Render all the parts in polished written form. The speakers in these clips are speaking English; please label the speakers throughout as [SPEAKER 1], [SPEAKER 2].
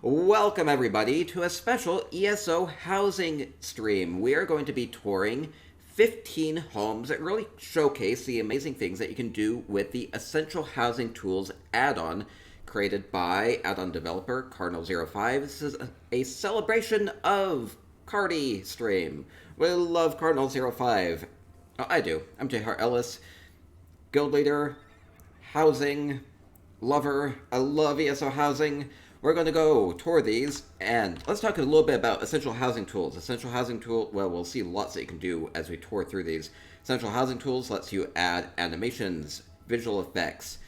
[SPEAKER 1] Welcome everybody to a special ESO housing stream. We are going to be touring 15 homes that really showcase the amazing things that you can do with the Essential Housing Tools add-on created by add-on developer Cardinal05. This is a celebration of Cardi stream. We love Cardinal05. Oh, I do. I'm J. Hart Ellis, guild leader, housing, lover. I love ESO housing. We're going to go tour these, and let's talk a little bit about Essential Housing Tools. Essential Housing Tool, well, we'll see lots that you can do as we tour through these. Essential Housing Tools lets you add animations, visual effects.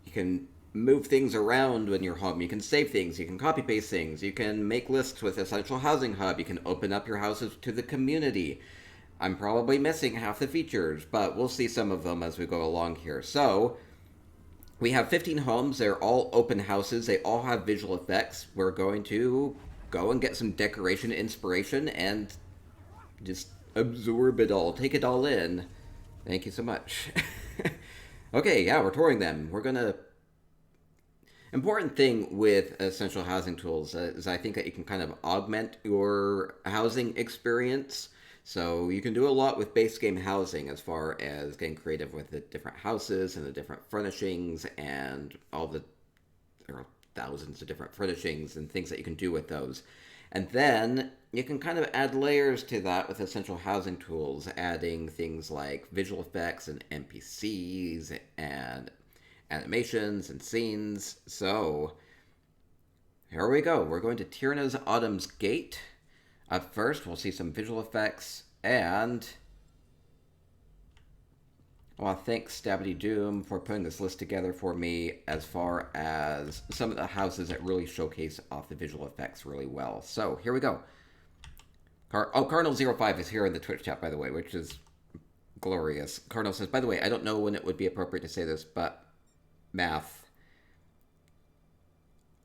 [SPEAKER 1] You can move things around in your home. You can save things. You can copy-paste things. You can make lists with Essential Housing Hub. You can open up your houses to the community. I'm probably missing half the features, but we'll see some of them as we go along here. So, we have 15 homes. They're all open houses. They all have visual effects. We're going to go and get some decoration inspiration and just absorb it all. Take it all in. Thank you so much. Okay, yeah, we're touring them. We're going to... Important thing with Essential Housing Tools is I think that you can kind of augment your housing experience. So you can do a lot with base game housing as far as getting creative with the different houses and the different furnishings and all the, there are thousands of different furnishings and things that you can do with those. And then you can kind of add layers to that with Essential Housing Tools, adding things like visual effects and NPCs and animations and scenes. So here we go. We're going to Tyrna's Autumn's Gate. Up first, we'll see some visual effects, and I want to thank Stabby Doom for putting this list together for me as far as some of the houses that really showcase off the visual effects really well. So, here we go. Cardinal05 is here in the Twitch chat, by the way, which is glorious. Cardinal says, by the way, I don't know when it would be appropriate to say this, but math.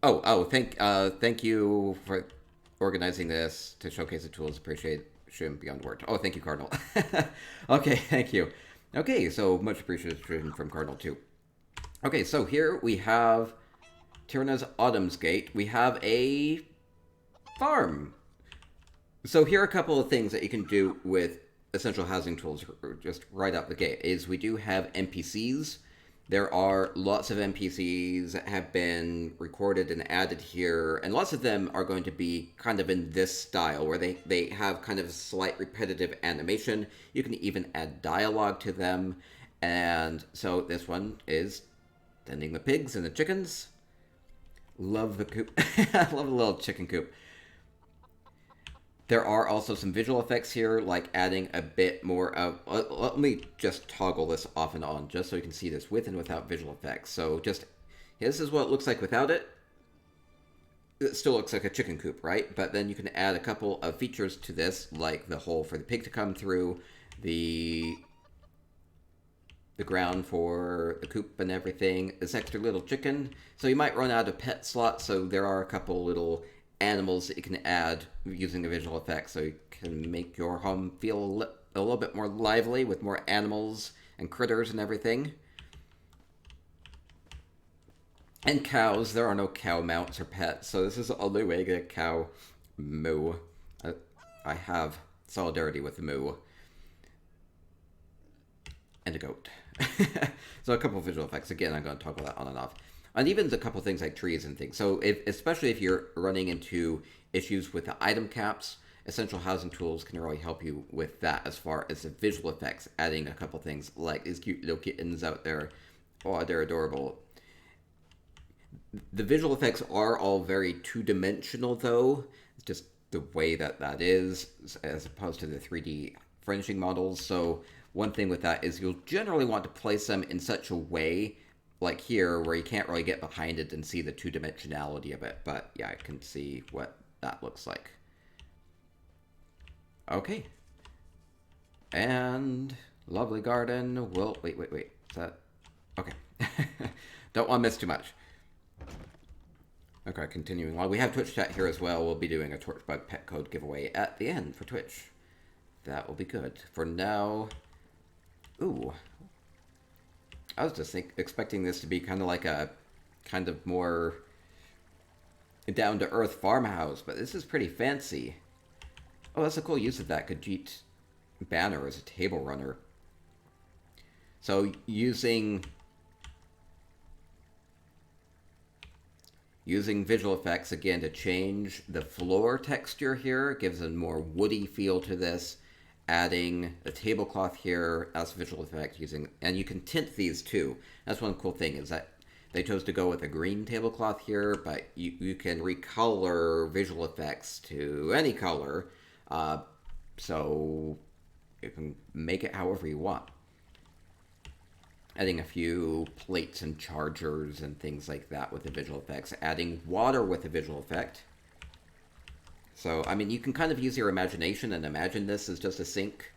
[SPEAKER 1] Thank you for organizing this to showcase the tools. Appreciation beyond words. Oh, thank you, Cardinal. Okay, thank you. Okay, so much appreciation from Cardinal too. Okay, so here we have Tyrna's Autumn's Gate. We have a farm. So here are a couple of things that you can do with Essential Housing Tools just right out the gate. Is we do have NPCs. There are lots of NPCs that have been recorded and added here, and lots of them are going to be kind of in this style, where they have kind of a slight repetitive animation. You can even add dialogue to them, and so this one is tending the pigs and the chickens. Love the coop. I love the little chicken coop. There are also some visual effects here, like adding a bit more of... let me just toggle this off and on, just so you can see this with and without visual effects. So just, this is what it looks like without it. It still looks like a chicken coop, right? But then you can add a couple of features to this, like the hole for the pig to come through, the ground for the coop and everything, this extra little chicken. So you might run out of pet slots, so there are a couple little animals that you can add using the visual effects, so you can make your home feel a little bit more lively with more animals and critters and everything. And cows. There are no cow mounts or pets, so this is the only way to get a cow. Moo. I have solidarity with the moo. And a goat. So a couple of visual effects. Again, I'm going to talk about that on and off. And even a couple things like trees and things. So especially if you're running into issues with the item caps, Essential Housing Tools can really help you with that as far as the visual effects, adding a couple things like these cute little kittens out there. Oh, they're adorable. The visual effects are all very two-dimensional, though. It's just the way that is, as opposed to the 3D furnishing models. So one thing with that is you'll generally want to place them in such a way, like here, where you can't really get behind it and see the two-dimensionality of it. But yeah, I can see what that looks like. Okay. And lovely garden. Well, wait. Is that... Okay. Don't want to miss too much. Okay, continuing on. We have Twitch chat here as well. We'll be doing a Torchbug pet code giveaway at the end for Twitch. That will be good. For now... Ooh. I was just expecting this to be kind of like a kind of more down-to-earth farmhouse, but this is pretty fancy. Oh, that's a cool use of that Khajiit banner as a table runner. So using visual effects again to change the floor texture here gives a more woody feel to this. Adding a tablecloth here as a visual effect and you can tint these too. That's one cool thing is that they chose to go with a green tablecloth here, but you can recolor visual effects to any color, so you can make it however you want. Adding a few plates and chargers and things like that with the visual effects. Adding water with the visual effect. So, I mean, you can kind of use your imagination and imagine this as just a sink.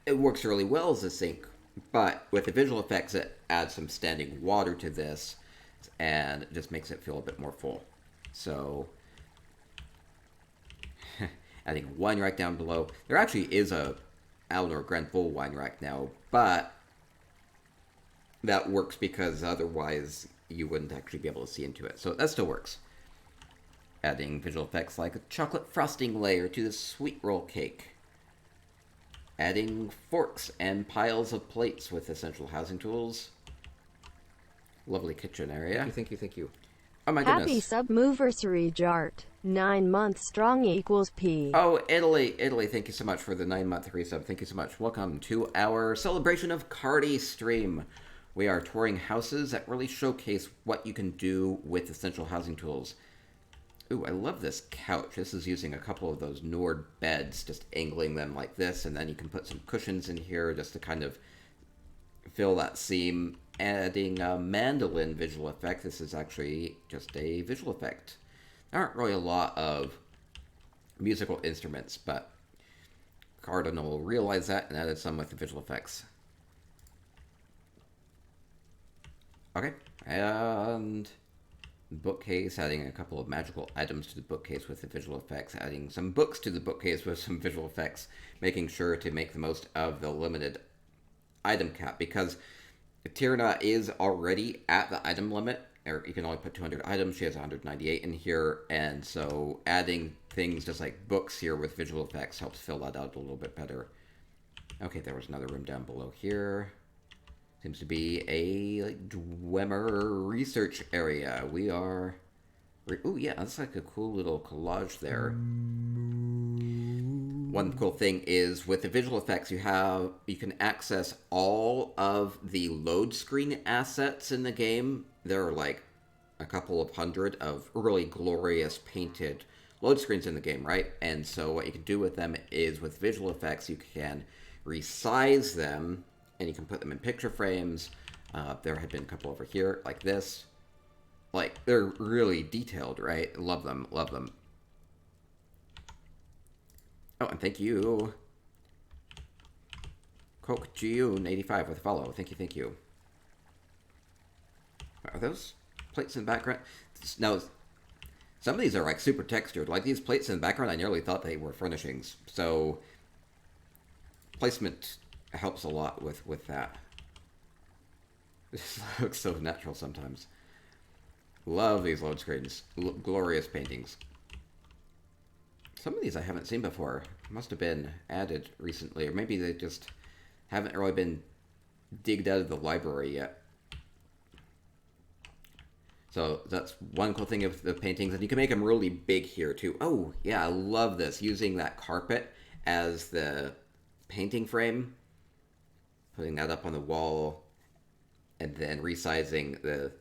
[SPEAKER 1] It works really well as a sink, but with the visual effects, it adds some standing water to this, and it just makes it feel a bit more full. So, adding a wine rack down below. There actually is a Eleanor Grenfell wine rack now, but that works because otherwise you wouldn't actually be able to see into it. So that still works. Adding visual effects like a chocolate frosting layer to the sweet roll cake. Adding forks and piles of plates with essential housing tools. Lovely kitchen area. Thank you. Oh my goodness.
[SPEAKER 2] Happy sub-moversary Jart. 9 months strong equals P.
[SPEAKER 1] Oh, Italy, thank you so much for the 9-month resub. Thank you so much. Welcome to our celebration of Cardi stream. We are touring houses that really showcase what you can do with essential housing tools. Ooh, I love this couch. This is using a couple of those Nord beds, just angling them like this, and then you can put some cushions in here just to kind of fill that seam. Adding a mandolin visual effect. This is actually just a visual effect. There aren't really a lot of musical instruments, but Cardinal realized that and added some with the visual effects. Okay, and bookcase, adding a couple of magical items to the bookcase with the visual effects, adding some books to the bookcase with some visual effects, making sure to make the most of the limited item cap, because Tierna is already at the item limit, or you can only put 200 items. She has 198 in here, and so adding things just like books here with visual effects helps fill that out a little bit better. Okay, there was another room down below here. Seems to be a Dwemer research area. We are... Ooh, yeah, that's like a cool little collage there. One cool thing is with the visual effects, you can access all of the load screen assets in the game. There are like a couple of hundred of really glorious painted load screens in the game, right? And so what you can do with them is with visual effects, you can resize them and you can put them in picture frames. There have been a couple over here like this. Like, they're really detailed, right? Love them, love them. Oh, and thank you. Coke June85 with a follow. Thank you. Are those plates in the background? Now, some of these are like super textured. Like these plates in the background, I nearly thought they were furnishings. So, placement helps a lot with that. This looks so natural sometimes. Love these load screens. Glorious paintings. Some of these I haven't seen before. Must have been added recently, or maybe they just haven't really been digged out of the library yet. So that's one cool thing of the paintings, and you can make them really big here too. Oh yeah, I love this, using that carpet as the painting frame, putting that up on the wall, and then resizing the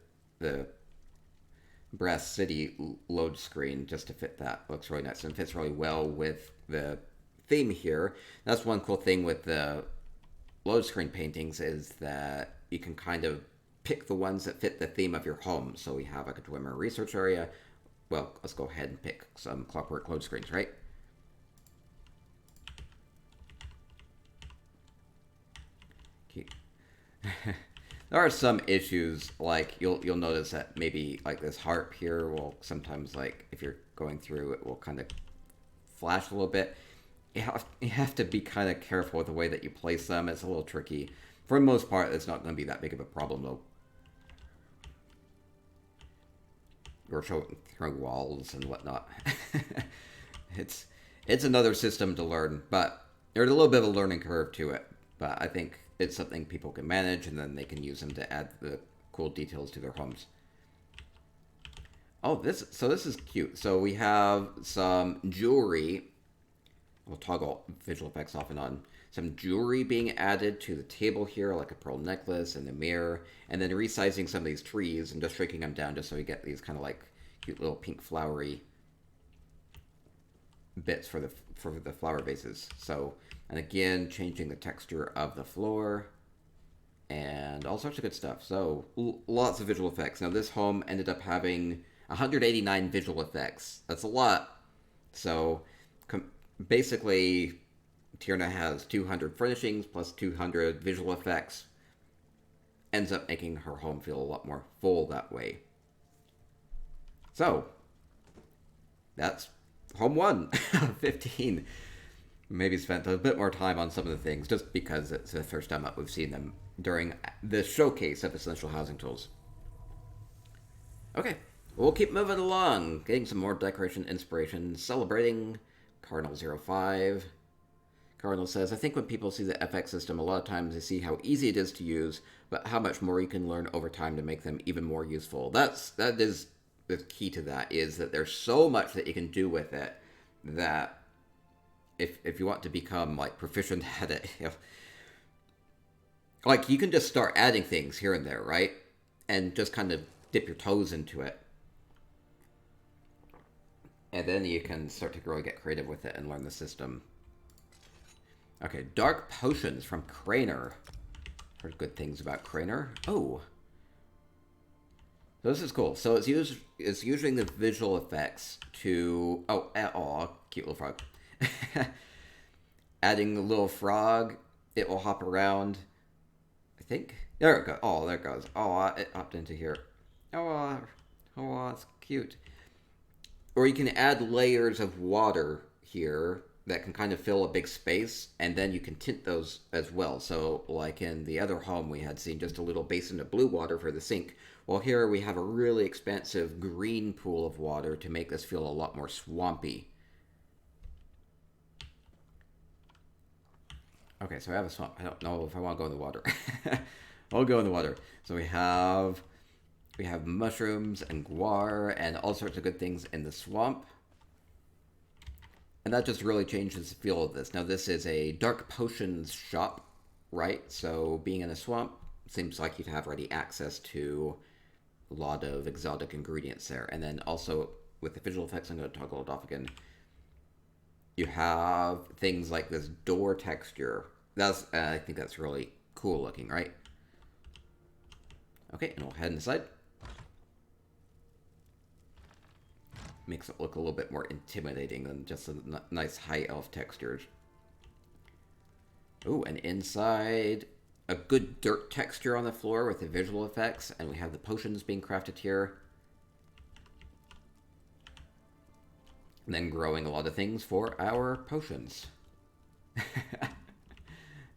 [SPEAKER 1] Brass City load screen just to fit that. Looks really nice and fits really well with the theme here. That's one cool thing with the load screen paintings, is that you can kind of pick the ones that fit the theme of your home. So we have like a Dwemer research area. Well, let's go ahead and pick some clockwork load screens, right? Okay. There are some issues, like you'll notice that maybe like this harp here will sometimes, like if you're going through, it will kind of flash a little bit. You have to be kind of careful with the way that you place them. It's a little tricky. For the most part, it's not going to be that big of a problem though. or showing through walls and whatnot. it's it's another system to learn, but there's a little bit of a learning curve to it. But I think it's something people can manage, and then they can use them to add the cool details to their homes. Oh, this is cute. So we have some jewelry. We'll toggle visual effects off and on. Some jewelry being added to the table here, like a pearl necklace and a mirror, and then resizing some of these trees and just shrinking them down just so we get these kind of like cute little pink flowery bits for the flower vases. So, and again, changing the texture of the floor and all sorts of good stuff. So, lots of visual effects. Now, this home ended up having 189 visual effects. That's a lot. So, basically, Tierna has 200 furnishings plus 200 visual effects. Ends up making her home feel a lot more full that way. So, that's home 1 of 15. Maybe spent a bit more time on some of the things just because it's the first time that we've seen them during the showcase of Essential Housing Tools. Okay, we'll keep moving along, getting some more decoration inspiration, celebrating Cardinal05. Cardinal says, I think when people see the FX system, a lot of times they see how easy it is to use, but how much more you can learn over time to make them even more useful. That is the key to that, is that there's so much that you can do with it that if you want to become like proficient at it, like you can just start adding things here and there, right? And just kind of dip your toes into it. And then you can start to really get creative with it and learn the system. Okay, Dark Potions from Craner. Heard good things about Craner. Oh. So this is cool. So it's using the visual effects to... Oh, cute little frog. Adding the little frog. It will hop around. I think. There it goes. Oh, there it goes. Oh, it hopped into here. Oh, it's cute. Or you can add layers of water here that can kind of fill a big space, and then you can tint those as well. So, like in the other home, we had seen just a little basin of blue water for the sink. Well, here we have a really expansive green pool of water to make this feel a lot more swampy. Okay, so I have a swamp. I don't know if I want to go in the water. I'll go in the water. So we have mushrooms and guar and all sorts of good things in the swamp. And that just really changes the feel of this. Now, this is a dark potions shop, right? So being in a swamp seems like you'd have ready access to a lot of exotic ingredients there. And then also with the visual effects, I'm going to toggle it off again. You have things like this door texture. I think that's really cool looking, right? Okay, and we'll head inside. Makes it look a little bit more intimidating than just a nice high elf textures. Oh, and inside, a good dirt texture on the floor with the visual effects, and we have the potions being crafted here. And then growing a lot of things for our potions.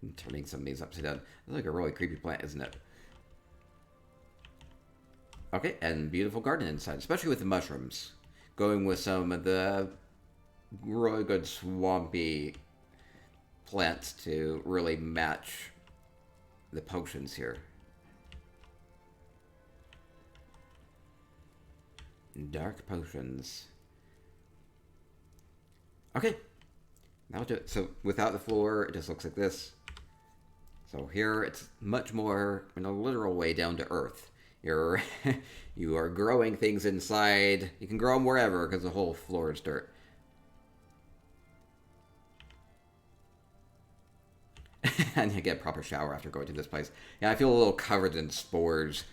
[SPEAKER 1] And turning some of these upside down. It's like a really creepy plant, isn't it? Okay, and beautiful garden inside, especially with the mushrooms. Going with some of the really good swampy plants to really match the potions here. Dark potions. Okay, that'll do it. So without the floor, it just looks like this. So here, it's much more, in a literal way, down to earth. You are growing things inside. You can grow them wherever because the whole floor is dirt. And you get a proper shower after going to this place. Yeah, I feel a little covered in spores.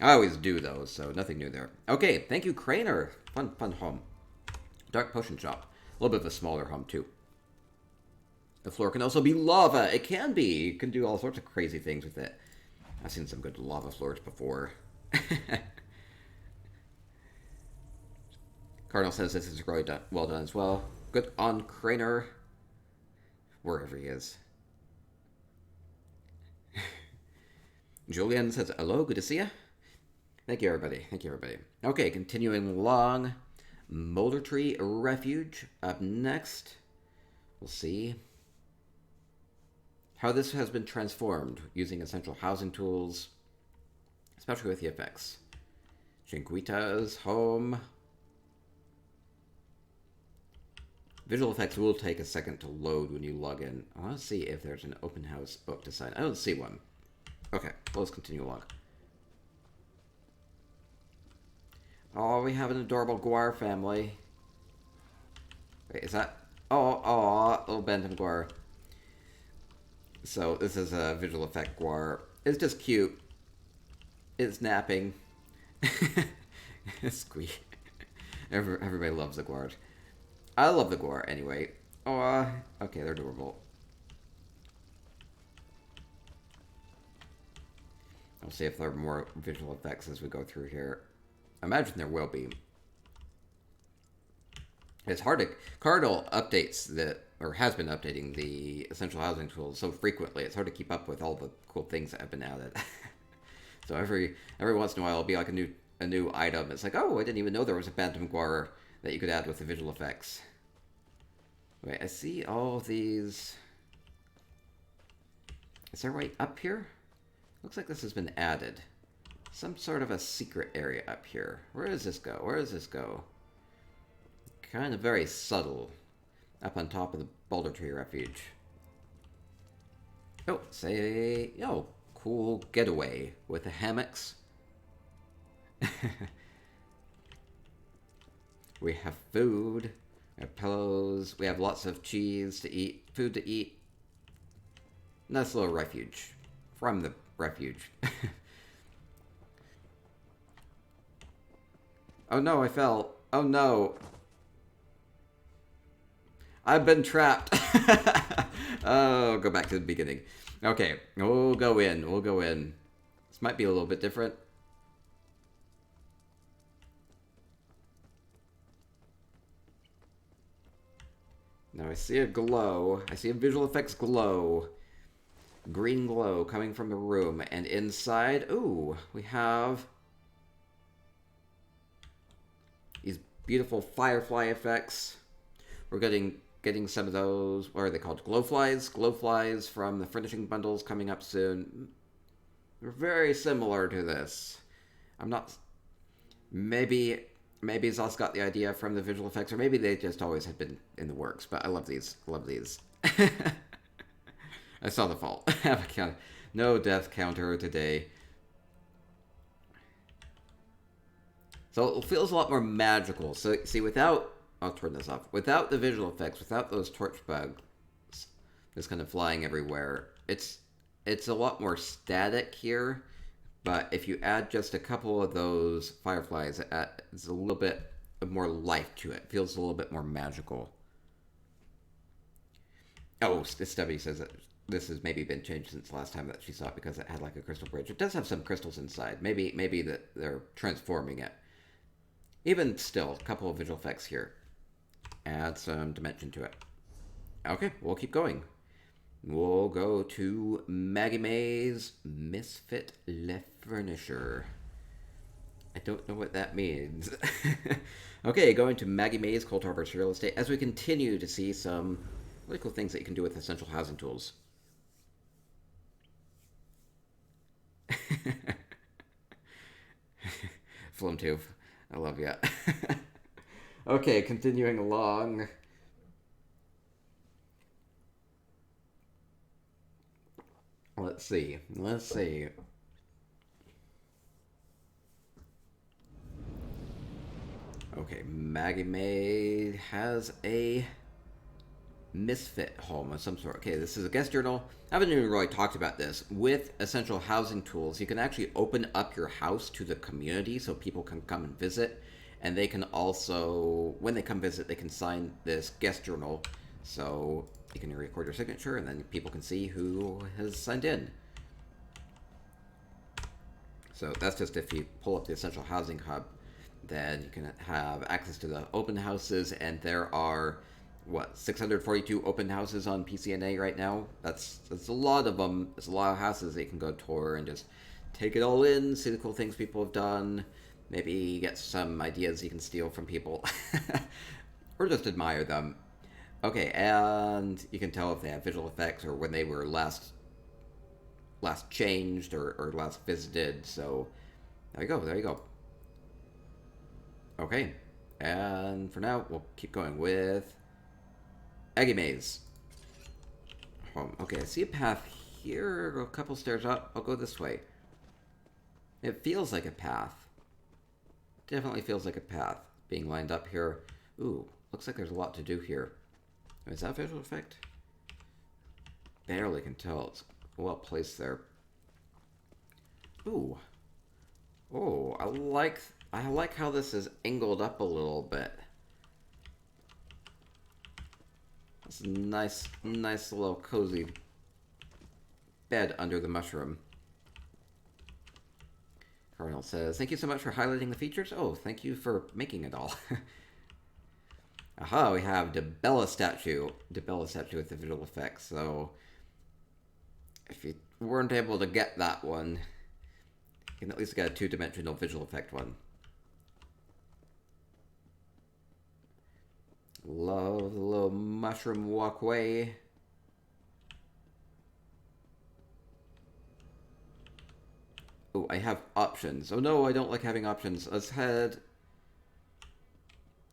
[SPEAKER 1] I always do those, so nothing new there. Okay, thank you, Craner. Fun home. Dark Potion Shop. A little bit of a smaller home, too. The floor can also be lava. It can be. You can do all sorts of crazy things with it. I've seen some good lava floors before. Cardinal says this is really well done as well. Good on Craner. Wherever he is. Julian says, hello, good to see you. Thank you, everybody. Thank you, everybody. Okay, continuing along. Molder Tree Refuge. Up next, we'll see how this has been transformed using essential housing tools, especially with the effects. Chinquita's home. Visual effects will take a second to load when you log in. I want to see if there's an open house book to sign. I don't see one. Okay, well, let's continue along. Oh, we have an adorable Guar family. Wait, is that... Oh, little Bantam Guar. So, this is a visual effect Guar. It's just cute. It's napping. It's squeak. Everybody loves the Guar. I love the Guar anyway. Oh, okay, they're adorable. I'll see if there are more visual effects as we go through here. I imagine there will be. It's hard to... Cardi updates the... or has been updating the essential housing tools so frequently, it's hard to keep up with all the cool things that have been added. So every once in a while it'll be like a new item. It's like, oh, I didn't even know there was a Bantam Guar that you could add with the visual effects. Wait, I see all these... Is there a way up here? Looks like this has been added. Some sort of a secret area up here. Where does this go? Where does this go? Kind of very subtle. Up on top of the Boulder Tree Refuge. Oh, say... Oh, cool getaway with the hammocks. We have food. We have pillows. We have lots of cheese to eat. Food to eat. Nice little refuge. From the refuge. Oh no, I fell. Oh no. I've been trapped. Oh, go back to the beginning. Okay, we'll go in. We'll go in. This might be a little bit different. Now I see a glow. I see a visual effects glow. Green glow coming from the room. And inside, ooh, we have these beautiful firefly effects. We're getting some of those. What are they called? Glowflies? Glowflies from the furnishing bundles coming up soon. They're very similar to this. I'm not... Maybe Zos got the idea from the visual effects, or maybe they just always had been in the works, but I love these. Love these. I saw the fault. Have a count. No death counter today. So it feels a lot more magical. So, see, without... I'll turn this off. Without the visual effects, without those torch bugs just kind of flying everywhere, it's a lot more static here. But if you add just a couple of those fireflies, it's a little bit more life to it. It feels a little bit more magical. Oh, Stubby says that this has maybe been changed since the last time that she saw it because it had like a crystal bridge. It does have some crystals inside. Maybe that they're transforming it. Even still, a couple of visual effects here. Add some dimension to it. Okay, we'll keep going. We'll go to Maggie Mae's Misfit Le Furnisher. I don't know what that means. Okay, going to Maggie Mae's Cold Harvest Real Estate as we continue to see some really cool things that you can do with essential housing tools. Flimtooth, I love you. Okay, continuing along. Let's see. Okay, Maggie Mae has a misfit home of some sort. Okay, this is a guest journal. I haven't even really talked about this. With essential housing tools, you can actually open up your house to the community so people can come and visit. And they can also, when they come visit, they can sign this guest journal. So you can record your signature and then people can see who has signed in. So that's just if you pull up the Essential Housing Hub, then you can have access to the open houses. And there are, 642 open houses on PCNA right now? That's a lot of them. There's a lot of houses that you can go tour and just take it all in, see the cool things people have done, maybe get some ideas you can steal from people, or just admire them. Okay, and you can tell if they have visual effects or when they were last changed or last visited. So there you go, there you go. Okay, and for now we'll keep going with Eggy Maze. Okay, I see a path here, a couple stairs up. I'll go this way. It feels like a path. Definitely feels like a path being lined up here. Ooh, looks like there's a lot to do here. Is that a visual effect? Barely can tell. It's well placed there. Ooh. Oh, I like how this is angled up a little bit. It's a nice little cozy bed under the mushroom. Cardinal says, thank you so much for highlighting the features. Oh, thank you for making it all. Aha, we have Debella statue. Debella statue with the visual effects. So, if you weren't able to get that one, you can at least get a two-dimensional visual effect one. Love the little mushroom walkway. Oh, I have options. Oh no, I don't like having options. Let's head...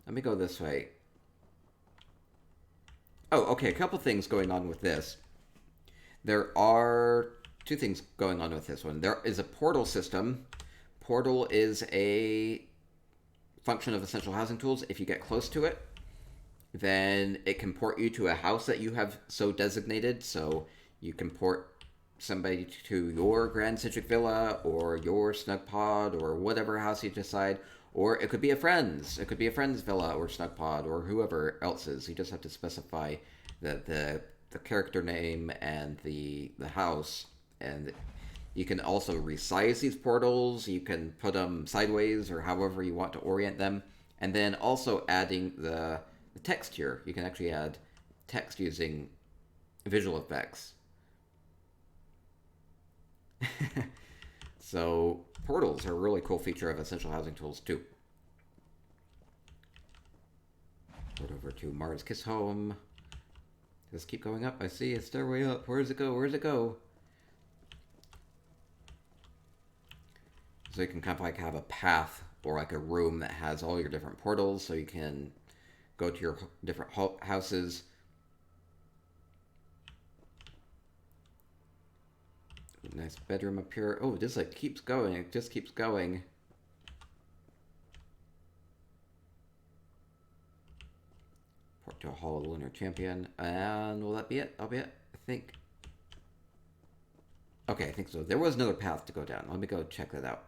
[SPEAKER 1] Let me go this way. Oh, okay, a couple things going on with this. There are two things going on with this one. There is a portal system. Portal is a function of essential housing tools. If you get close to it, then it can port you to a house that you have so designated. So you can port somebody to your Grand Citric Villa or your Snug Pod or whatever house you decide. Or it could be a friend's. It could be a friend's villa or Snug Pod or whoever else is. You just have to specify the character name and the house. And you can also resize these portals. You can put them sideways or however you want to orient them. And then also adding the text here. You can actually add text using visual effects. So portals are a really cool feature of essential housing tools too. Port over to Mars Kiss Home. Just keep going up. I see a stairway up. Where does it go? Where does it go? So you can kind of like have a path or like a room that has all your different portals, so you can go to your different houses. Nice bedroom up here. Oh, this like keeps going. It just keeps going. Port to a Hall of Lunar Champion. And will that be it? That'll be it, I think. Okay, I think so. There was another path to go down. Let me go check that out.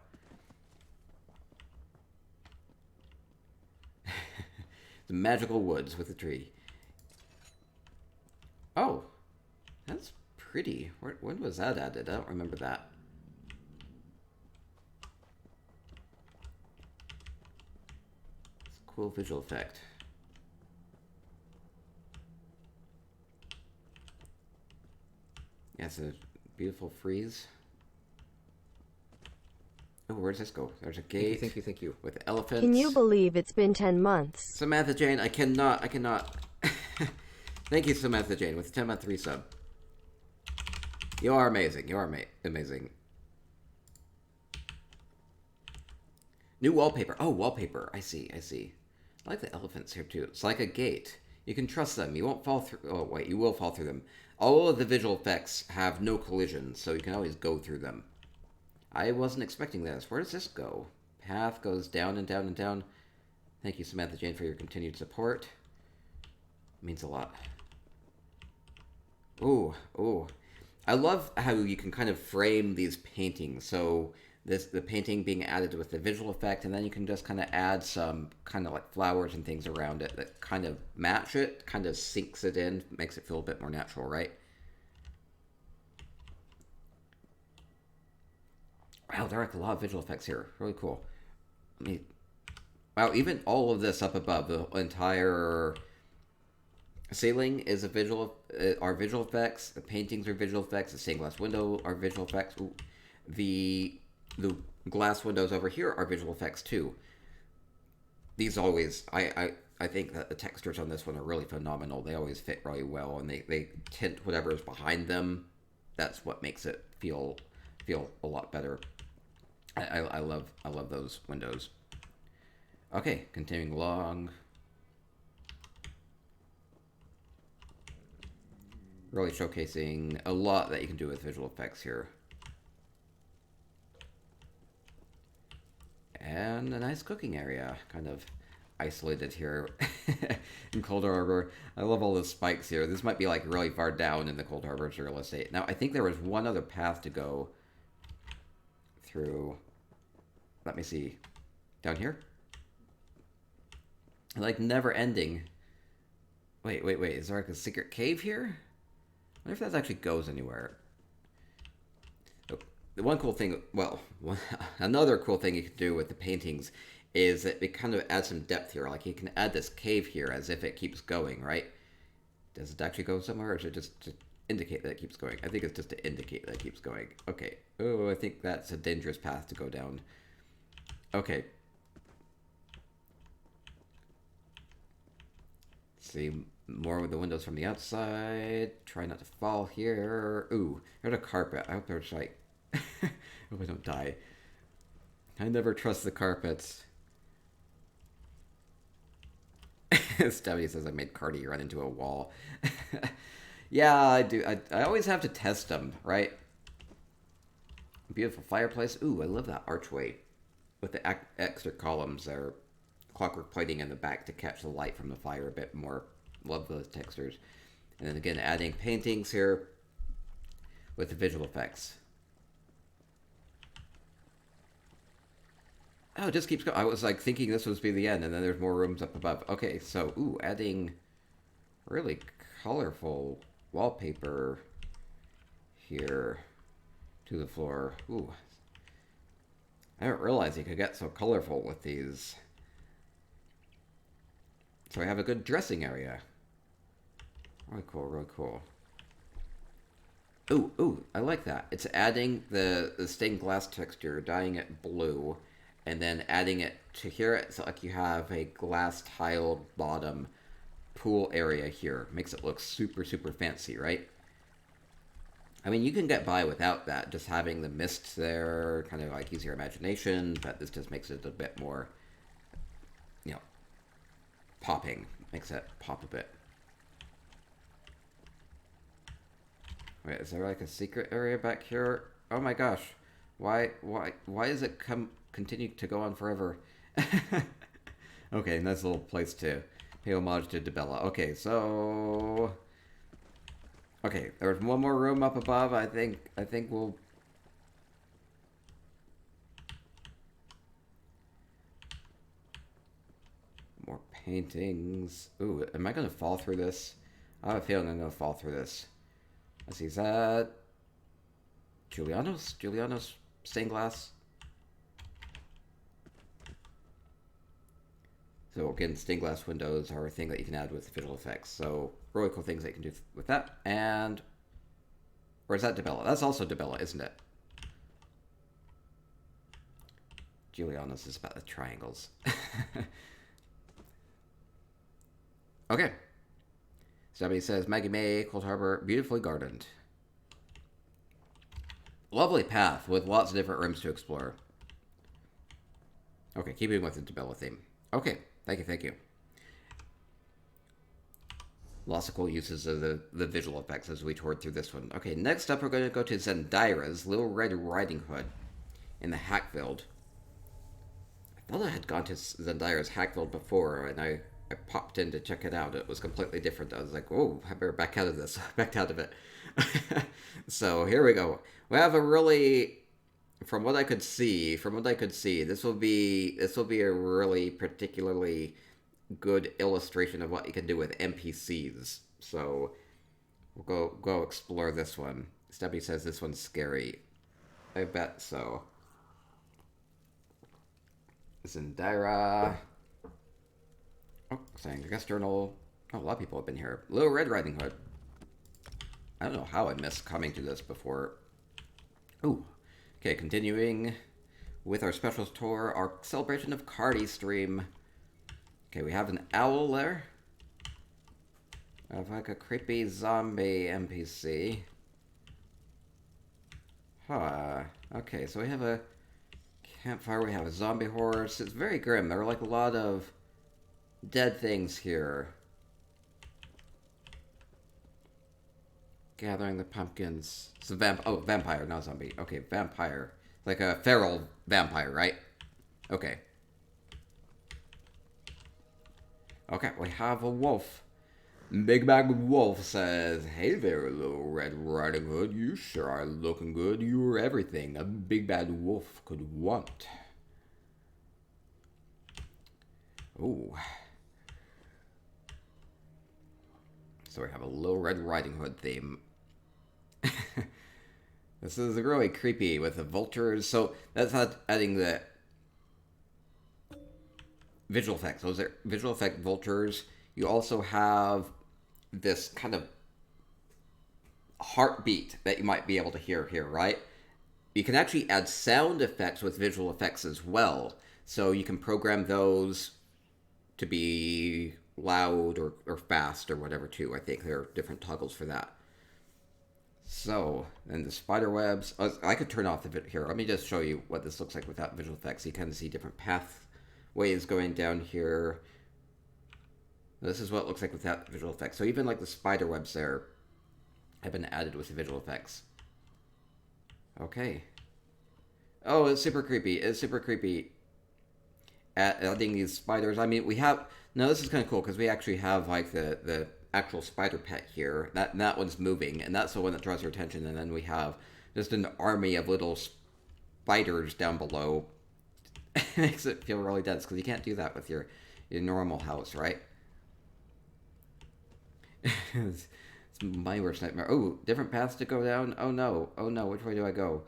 [SPEAKER 1] The magical woods with a tree. Oh, that's pretty. When was that added? I don't remember that. It's a cool visual effect. Yeah, it's a beautiful frieze. Oh, where does this go? There's a gate. Thank you. With elephants.
[SPEAKER 2] Can you believe it's been 10 months?
[SPEAKER 1] Samantha Jane, I cannot. Thank you, Samantha Jane, with the 10-month resub. You are amazing. You are amazing. New wallpaper. Oh, wallpaper. I see. I like the elephants here, too. It's like a gate. You can trust them. You won't fall through... Oh, wait. You will fall through them. All of the visual effects have no collision, so you can always go through them. I wasn't expecting this. Where does this go? Path goes down and down and down. Thank you, Samantha Jane, for your continued support. It means a lot. Ooh. I love how you can kind of frame these paintings. So the painting being added with the visual effect, and then you can just kind of add some kind of like flowers and things around it that kind of match it, kind of sinks it in, makes it feel a bit more natural, right? Wow, there are like a lot of visual effects here. Really cool. Wow, even all of this up above, the entire ceiling is are visual effects. The paintings are visual effects. The stained glass window are visual effects. Ooh. The the glass windows over here are visual effects too. These always, I think that the textures on this one are really phenomenal. They always fit really well, and they tint whatever is behind them. That's what makes it feel a lot better. I love those windows. Okay, continuing along. Really showcasing a lot that you can do with visual effects here. And a nice cooking area, kind of isolated here in Cold Harbor. I love all the spikes here. This might be like really far down in the Cold Harbor's real estate. Now, I think there was one other path to go through. Let me see. Down here? Like never ending. Wait. Is there like a secret cave here? I wonder if that actually goes anywhere. The one cool thing, well, another cool thing you can do with the paintings is that it kind of adds some depth here. Like you can add this cave here as if it keeps going, right? Does it actually go somewhere, or is it just to indicate that it keeps going? I think it's just to indicate that it keeps going. Okay. Oh, I think that's a dangerous path to go down. Okay. See more with the windows from the outside. Try not to fall here. Ooh, there's a carpet. I hope there's like... I hope I don't die. I never trust the carpets. Stephanie says I made Cardi run into a wall. Yeah, I do. I always have to test them, right? Beautiful fireplace. Ooh, I love that archway with the extra columns there. Clockwork plating in the back to catch the light from the fire a bit more. Love those textures. And then again, adding paintings here with the visual effects. Oh, it just keeps going. I was like thinking this was be the end, and then there's more rooms up above. Okay, so, ooh, adding really colorful wallpaper here to the floor. Ooh. I didn't realize you could get so colorful with these. So I have a good dressing area. Really cool, really cool. Ooh, I like that. It's adding the stained glass texture, dyeing it blue, and then adding it to here. It's like you have a glass tiled bottom pool area here. Makes it look super, super fancy, right? I mean, you can get by without that, just having the mist there, kind of like use your imagination, but this just makes it a bit more, you know, popping. Makes it pop a bit. Wait, is there like a secret area back here? Oh my gosh. Why is it continue to go on forever? Okay, nice little place to pay homage to DeBella. Okay, so... Okay, there's one more room up above. I think we'll... More paintings. Ooh, am I going to fall through this? I have a feeling I'm going to fall through this. Let's see, is that... Giuliano's? Giuliano's stained glass? So again, stained glass windows are a thing that you can add with visual effects. So really cool things that you can do with that. And... Or is that DeBella? That's also DeBella, isn't it? Giuliano's is about the triangles. Okay. Somebody says, Maggie May, Cold Harbor, beautifully gardened. Lovely path with lots of different rooms to explore. Okay, keeping with the DeBella theme. Okay, thank you. Lots of cool uses of the visual effects as we toured through this one. Okay, next up we're going to go to Zendira's Little Red Riding Hood in the Hackfield. I thought I had gone to Zendira's Hackfield before, and I popped in to check it out. It was completely different. I was like, oh, I better back out of this. Backed out of it. So here we go. We have a really, from what I could see, this will be a really particularly good illustration of what you can do with NPCs. So we'll go explore this one. Stubby says this one's scary. I bet so. Zendira. Oh, saying the guest journal. Oh, a lot of people have been here. Little Red Riding Hood. I don't know how I missed coming to this before. Ooh. Okay, continuing. with our special tour, our celebration of Cardi stream. Okay, we have an owl there. I have like a creepy zombie NPC. Huh. Okay, so we have a campfire, we have a zombie horse. It's very grim. There are like a lot of dead things here. Gathering the pumpkins. It's a vampire, not zombie. Okay, vampire. Like a feral vampire, right? Okay. Okay, we have a wolf. Big Bag Wolf says, "Hey there, little Red Riding Hood. You sure are looking good. You are everything a big bad wolf could want." Ooh. So we have a Little Red Riding Hood theme. This is really creepy with the vultures. So that's not adding the visual effects. Those are visual effect vultures. You also have this kind of heartbeat that you might be able to hear here, right? You can actually add sound effects with visual effects as well. So you can program those to be loud or fast or whatever too. I think there are different toggles for that. So, and the spider webs. I could turn off the video here. Let me just show you what this looks like without visual effects. You kind of see different pathways going down here. This is what it looks like without visual effects. So even like the spider webs there have been added with the visual effects. Okay. Oh, it's super creepy. It's super creepy. Adding these spiders. I mean, we have... No, this is kind of cool because we actually have like the actual spider pet here. That one's moving, and that's the one that draws your attention. And then we have just an army of little spiders down below. It makes it feel really dense because you can't do that with your normal house, right? It's my worst nightmare. Oh, different paths to go down. Oh no. Oh no. Which way do I go?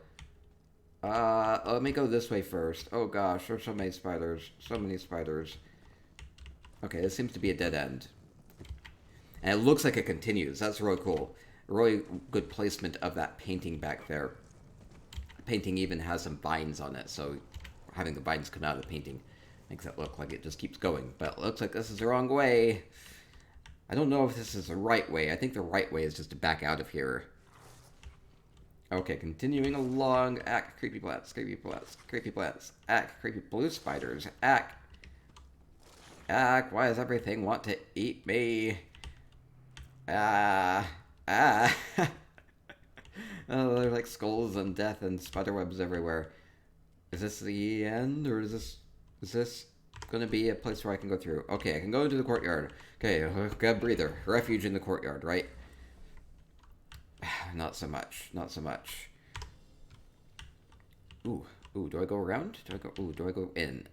[SPEAKER 1] Let me go this way first. Oh gosh, there's so many spiders. So many spiders. Okay, this seems to be a dead end. And it looks like it continues. That's really cool. Really good placement of that painting back there. The painting even has some vines on it, so having the vines come out of the painting makes it look like it just keeps going. But it looks like this is the wrong way. I don't know if this is the right way. I think the right way is just to back out of here. Okay, continuing along. Ack, creepy plants, creepy plants, creepy plants. Ack, creepy blue spiders. Ack. Ack, why does everything want to eat me? Oh, they're like skulls and death and spiderwebs everywhere. Is this the end, or is this gonna be a place where I can go through? Okay, I can go into the courtyard. Okay, got a breather. Refuge in the courtyard, right? Not so much. Not so much. Ooh, do I go around? Do I go in?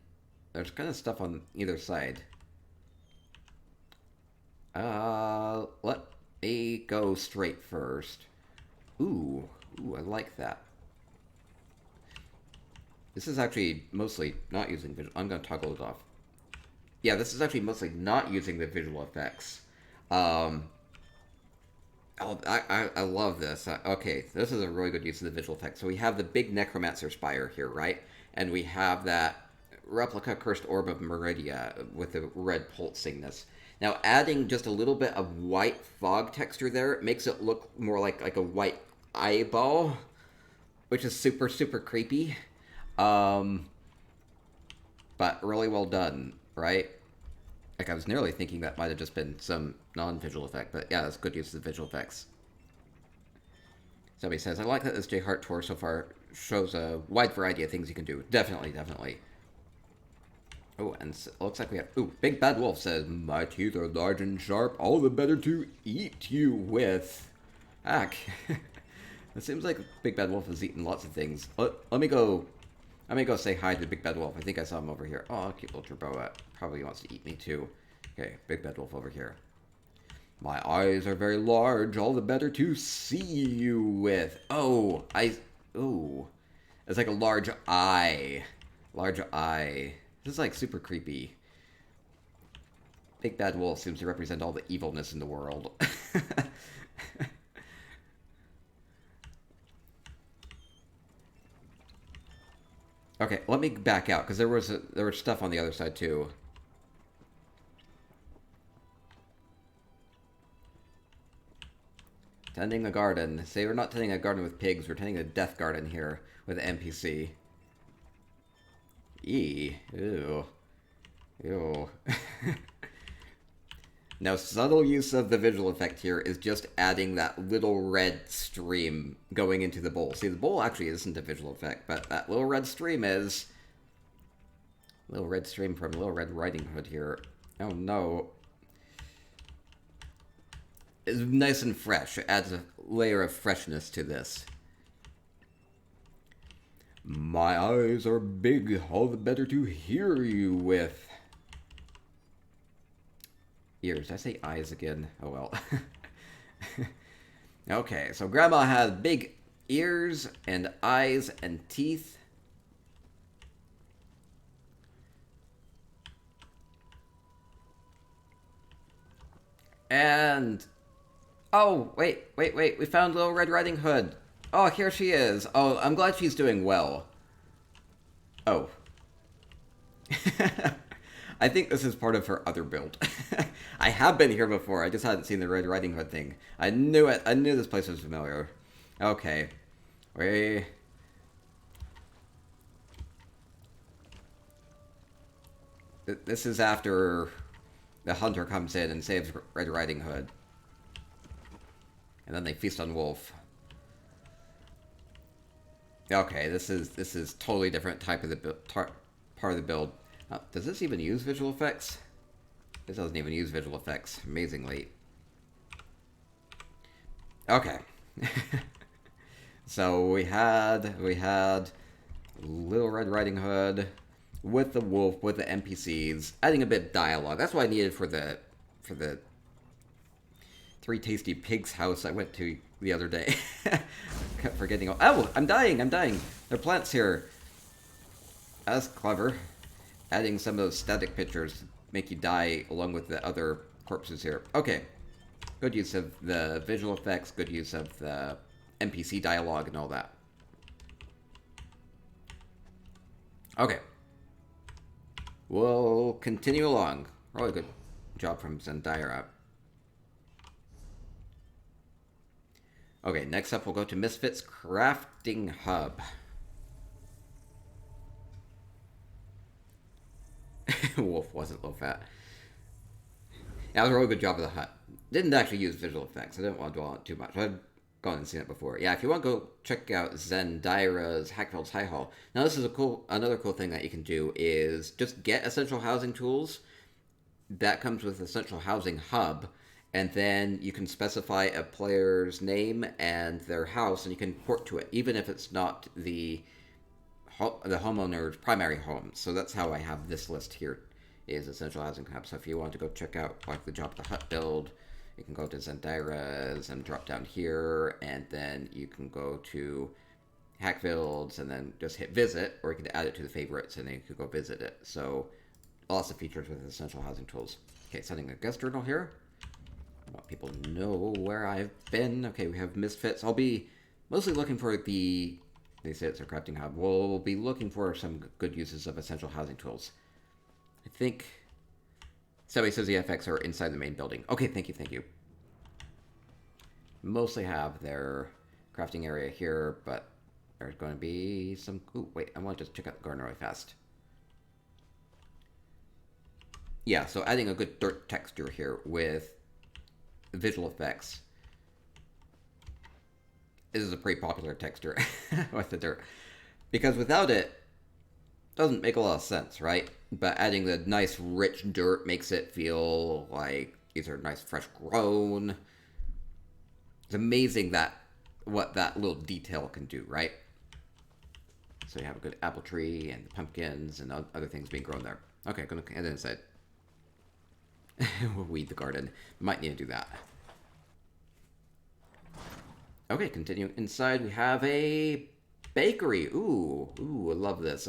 [SPEAKER 1] There's kind of stuff on either side. Let me go straight first. Ooh, I like that. This is actually mostly not using visual. I'm going to toggle it off. Yeah, this is actually mostly not using the visual effects. I love this. Okay, this is a really good use of the visual effects. So we have the big Necromancer spire here, right? And we have that replica Cursed Orb of Meridia with the red pulsingness. Now, adding just a little bit of white fog texture there makes it look more like a white eyeball, which is super, super creepy. But really well done, right? Like, I was nearly thinking that might have just been some non-visual effect, but yeah, that's good use of the visual effects. Somebody says, I like that this J Heart tour so far shows a wide variety of things you can do. Definitely, definitely. Oh, and it looks like we have... Ooh, Big Bad Wolf says, my teeth are large and sharp, all the better to eat you with. Ack. It seems like Big Bad Wolf has eaten lots of things. Let me go say hi to Big Bad Wolf. I think I saw him over here. Oh, cute little Turboa. Probably wants to eat me too. Okay, Big Bad Wolf over here. My eyes are very large, all the better to see you with. Oh, ooh. It's like a large eye. Large eye. This is like super creepy. Big Bad Wolf seems to represent all the evilness in the world. Okay, let me back out, because there was stuff on the other side, too. Tending a garden. Say we're not tending a garden with pigs, we're tending a death garden here with an NPC. Ew. Ew. Now, subtle use of the visual effect here is just adding that little red stream going into the bowl. See, the bowl actually isn't a visual effect, but that little red stream is. Little red stream from Little Red Riding Hood here. Oh no. It's nice and fresh. It adds a layer of freshness to this. My eyes are big, all the better to hear you with. Ears. Did I say eyes again? Oh well. Okay, so Grandma has big ears and eyes and teeth. And... oh, wait. We found Little Red Riding Hood. Oh, here she is. Oh, I'm glad she's doing well. Oh. I think this is part of her other build. I have been here before, I just hadn't seen the Red Riding Hood thing. I knew it. I knew this place was familiar. Okay. This is after the hunter comes in and saves Red Riding Hood. And then they feast on Wolf. Okay, this is totally different type of the part of the build. Does this even use visual effects? This doesn't even use visual effects, amazingly. Okay. So we had Little Red Riding Hood with the wolf, with the NPCs, adding a bit of dialogue. That's what I needed for the Three Tasty Pigs house I went to the other day. Kept forgetting. Oh, I'm dying. There are plants here. That's clever. Adding some of those static pictures make you die along with the other corpses here. Okay. Good use of the visual effects, good use of the NPC dialogue and all that. Okay. We'll continue along. Really good job from Zendaya. Okay, next up we'll go to Misfits Crafting Hub. Wolf wasn't low fat. Yeah, that was a really good job of the hut. Didn't actually use visual effects. I didn't want to dwell on it too much. I've gone and seen it before. Yeah, if you want to go check out Zendira's Hackfield's High Hall. Now this is another cool thing that you can do is just get essential housing tools. That comes with Essential Housing Hub. And then you can specify a player's name and their house, and you can port to it, even if it's not the homeowner's primary home. So that's how I have this list here, is Essential Housing Hub. So if you want to go check out like the Job the Hut build, you can go to Zendira's and drop down here, and then you can go to Hackfield's and then just hit visit, or you can add it to the favorites and then you can go visit it. So lots of features with Essential Housing tools. Okay, setting a guest journal here. I want people to know where I've been. Okay, we have Misfits. I'll be mostly looking for the... They say it's a crafting hub. We'll be looking for some good uses of essential housing tools. I think... Somebody says the effects are inside the main building. Okay, thank you. Mostly have their crafting area here, but there's going to be some... Ooh, wait, I want to just check out the garden really fast. Yeah, so adding a good dirt texture here with visual effects. This is a pretty popular texture with the dirt. Because without it, doesn't make a lot of sense, right? But adding the nice rich dirt makes it feel like these are nice fresh grown. It's amazing what that little detail can do, right? So you have a good apple tree and the pumpkins and other things being grown there. Okay, I'm gonna head inside. We'll weed the garden. Might need to do that. Okay, continuing inside, we have a bakery. Ooh, I love this.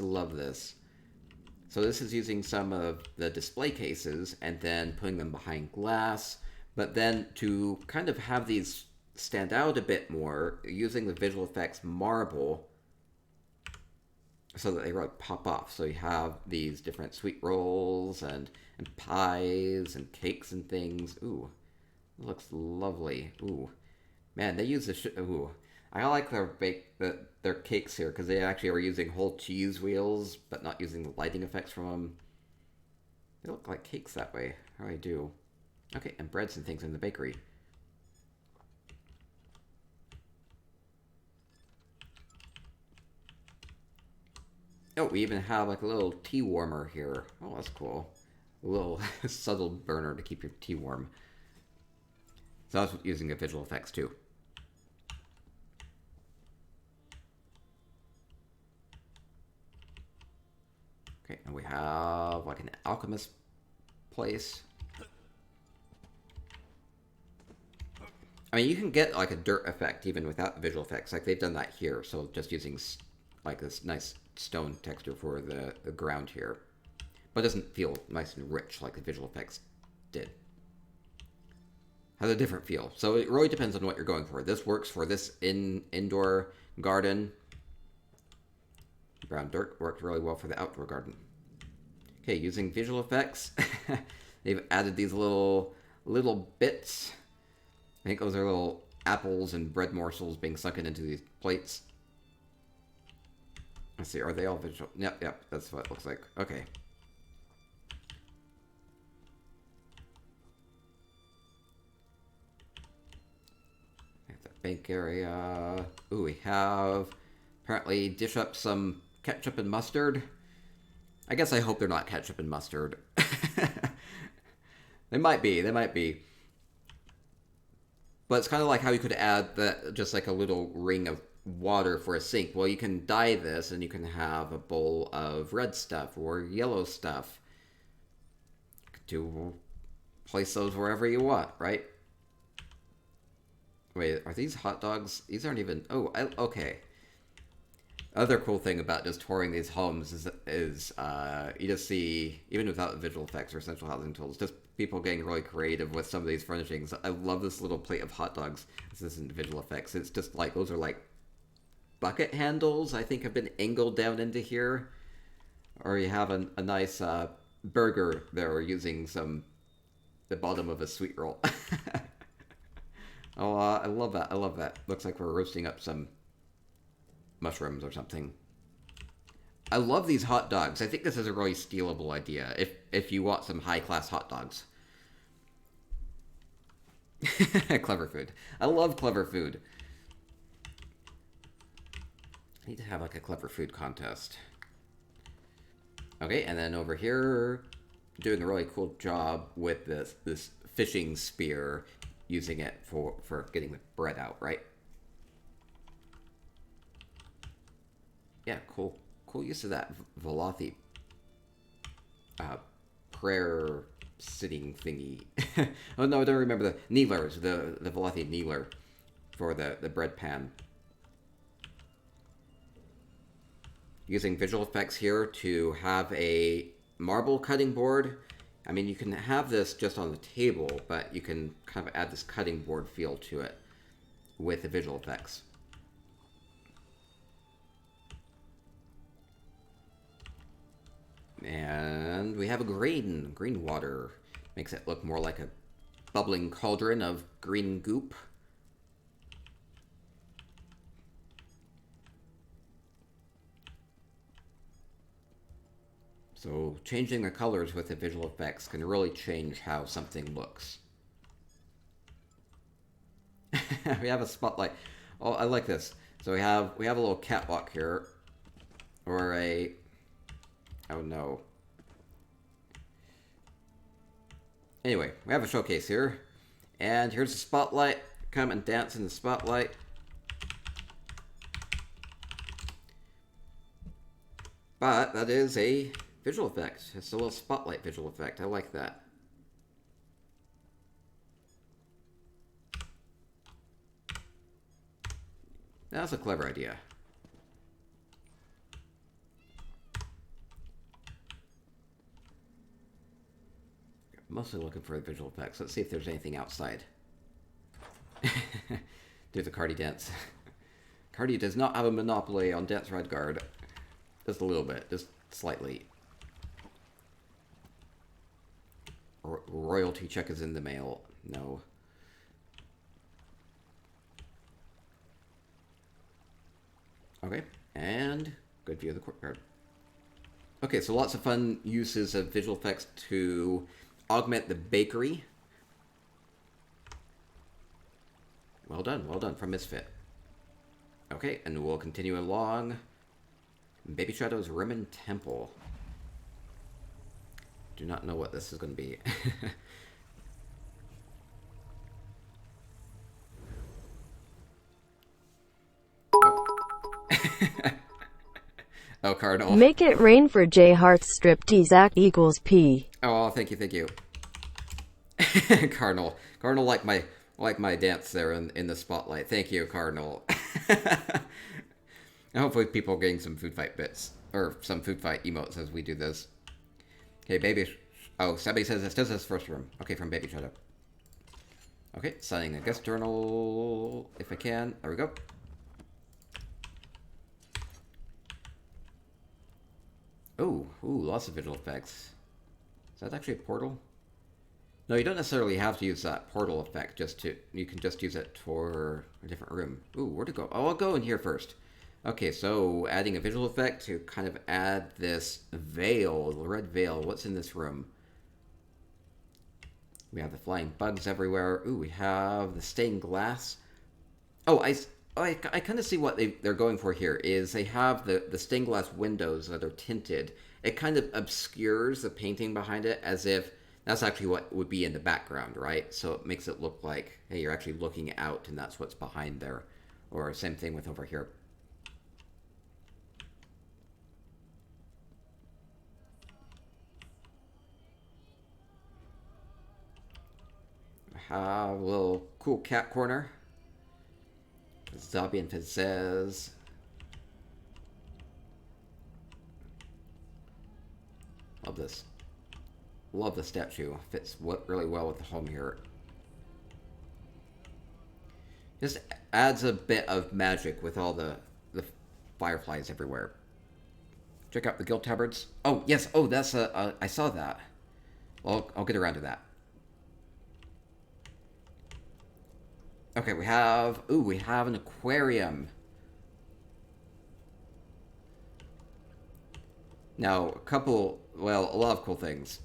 [SPEAKER 1] So this is using some of the display cases and then putting them behind glass. But then to kind of have these stand out a bit more, using the visual effects marble. so that they really pop off. So you have these different sweet rolls and pies and cakes and things. Ooh, it looks lovely. Ooh, man, they use ooh. I like their cakes here because they actually are using whole cheese wheels, but not using the lighting effects from them. They look like cakes that way. How I do. Okay, and breads and things in the bakery. Oh, we even have like a little tea warmer here. Oh, that's cool. A little subtle burner to keep your tea warm. So I was using the visual effects too. Okay, and we have like an alchemist place. I mean, you can get like a dirt effect even without the visual effects. Like they've done that here. So just using like this nice stone texture for the ground here. But it doesn't feel nice and rich like the visual effects did. Has a different feel. So it really depends on what you're going for. This works for this indoor garden. Brown dirt worked really well for the outdoor garden. Okay, using visual effects, they've added these little bits. I think those are little apples and bread morsels being sunken into these plates. Let's see, are they all visual? Yep, that's what it looks like. Okay. The bank area. Ooh, we have apparently dish up some ketchup and mustard. I guess I hope they're not ketchup and mustard. They might be. But it's kind of like how you could add that just like a little ring of water for a sink. Well, you can dye this and you can have a bowl of red stuff or yellow stuff to place those wherever you want, right? Wait, are these hot dogs? These aren't even... Oh, okay. Other cool thing about just touring these homes is you just see, even without the visual effects or essential housing tools, just people getting really creative with some of these furnishings. I love this little plate of hot dogs. This isn't visual effects. It's just like, those are like bucket handles, I think, have been angled down into here. Or you have a nice burger there using the bottom of a sweet roll. Oh, I love that. I love that. Looks like we're roasting up some mushrooms or something. I love these hot dogs. I think this is a really stealable idea if you want some high-class hot dogs. Clever food. I love clever food. I need to have like a clever food contest. Okay, and then over here, doing a really cool job with this fishing spear, using it for getting the bread out, right? Yeah, cool use of that Velothi prayer sitting thingy. Oh no, I don't remember the kneelers, the Velothi kneeler for the bread pan. Using visual effects here to have a marble cutting board. I mean, you can have this just on the table, but you can kind of add this cutting board feel to it with the visual effects. And we have a green water. Makes it look more like a bubbling cauldron of green goop. So changing the colors with the visual effects can really change how something looks. We have a spotlight. Oh, I like this. So we have a little catwalk here, or a... Oh no. Anyway, we have a showcase here, and here's the spotlight. Come and dance in the spotlight. But that is a visual effect. It's a little spotlight visual effect. I like that. That's a clever idea. Mostly looking for the visual effects. Let's see if there's anything outside. Do the Cardi dance. Cardi does not have a monopoly on Dance Red Guard. Just a little bit. Just slightly. Royalty check is in the mail. No. Okay. And good view of the courtyard. Okay, so lots of fun uses of visual effects to augment the bakery. Well done from Misfit. Okay, and we'll continue along. Baby Shadow's Rimmon Temple. Do not know what this is going to be. Oh. Oh, Cardinal.
[SPEAKER 2] Make it rain for J Heart's striptease act equals P.
[SPEAKER 1] Oh, thank you. Cardinal like my dance there in the spotlight. Thank you, Cardinal. And hopefully people are getting some food fight bits or some food fight emotes as we do this. Okay, baby. Oh, somebody says this is his first room. Okay, from Baby Shadow. Okay, signing a guest journal if I can. There we go. Ooh, lots of visual effects. Is that actually a portal? No, you don't necessarily have to use that portal effect. You can just use it for a different room. Ooh, where to go? Oh, I'll go in here first. Okay, so adding a visual effect to kind of add this veil, the red veil. What's in this room? We have the flying bugs everywhere. Ooh, we have the stained glass. Oh, I kind of see what they're going for here is they have the stained glass windows that are tinted. It kind of obscures the painting behind it as if that's actually what would be in the background, right? So it makes it look like, hey, you're actually looking out and that's what's behind there. Or same thing with over here. A little cool cat corner. Zabi and Pizzazz. Love this. Love the statue. Fits really well with the home here. Just adds a bit of magic with all the fireflies everywhere. Check out the guild tabards. Oh, yes. Oh, that's I saw that. Well, I'll get around to that. Okay, we have an aquarium. Now, a lot of cool things.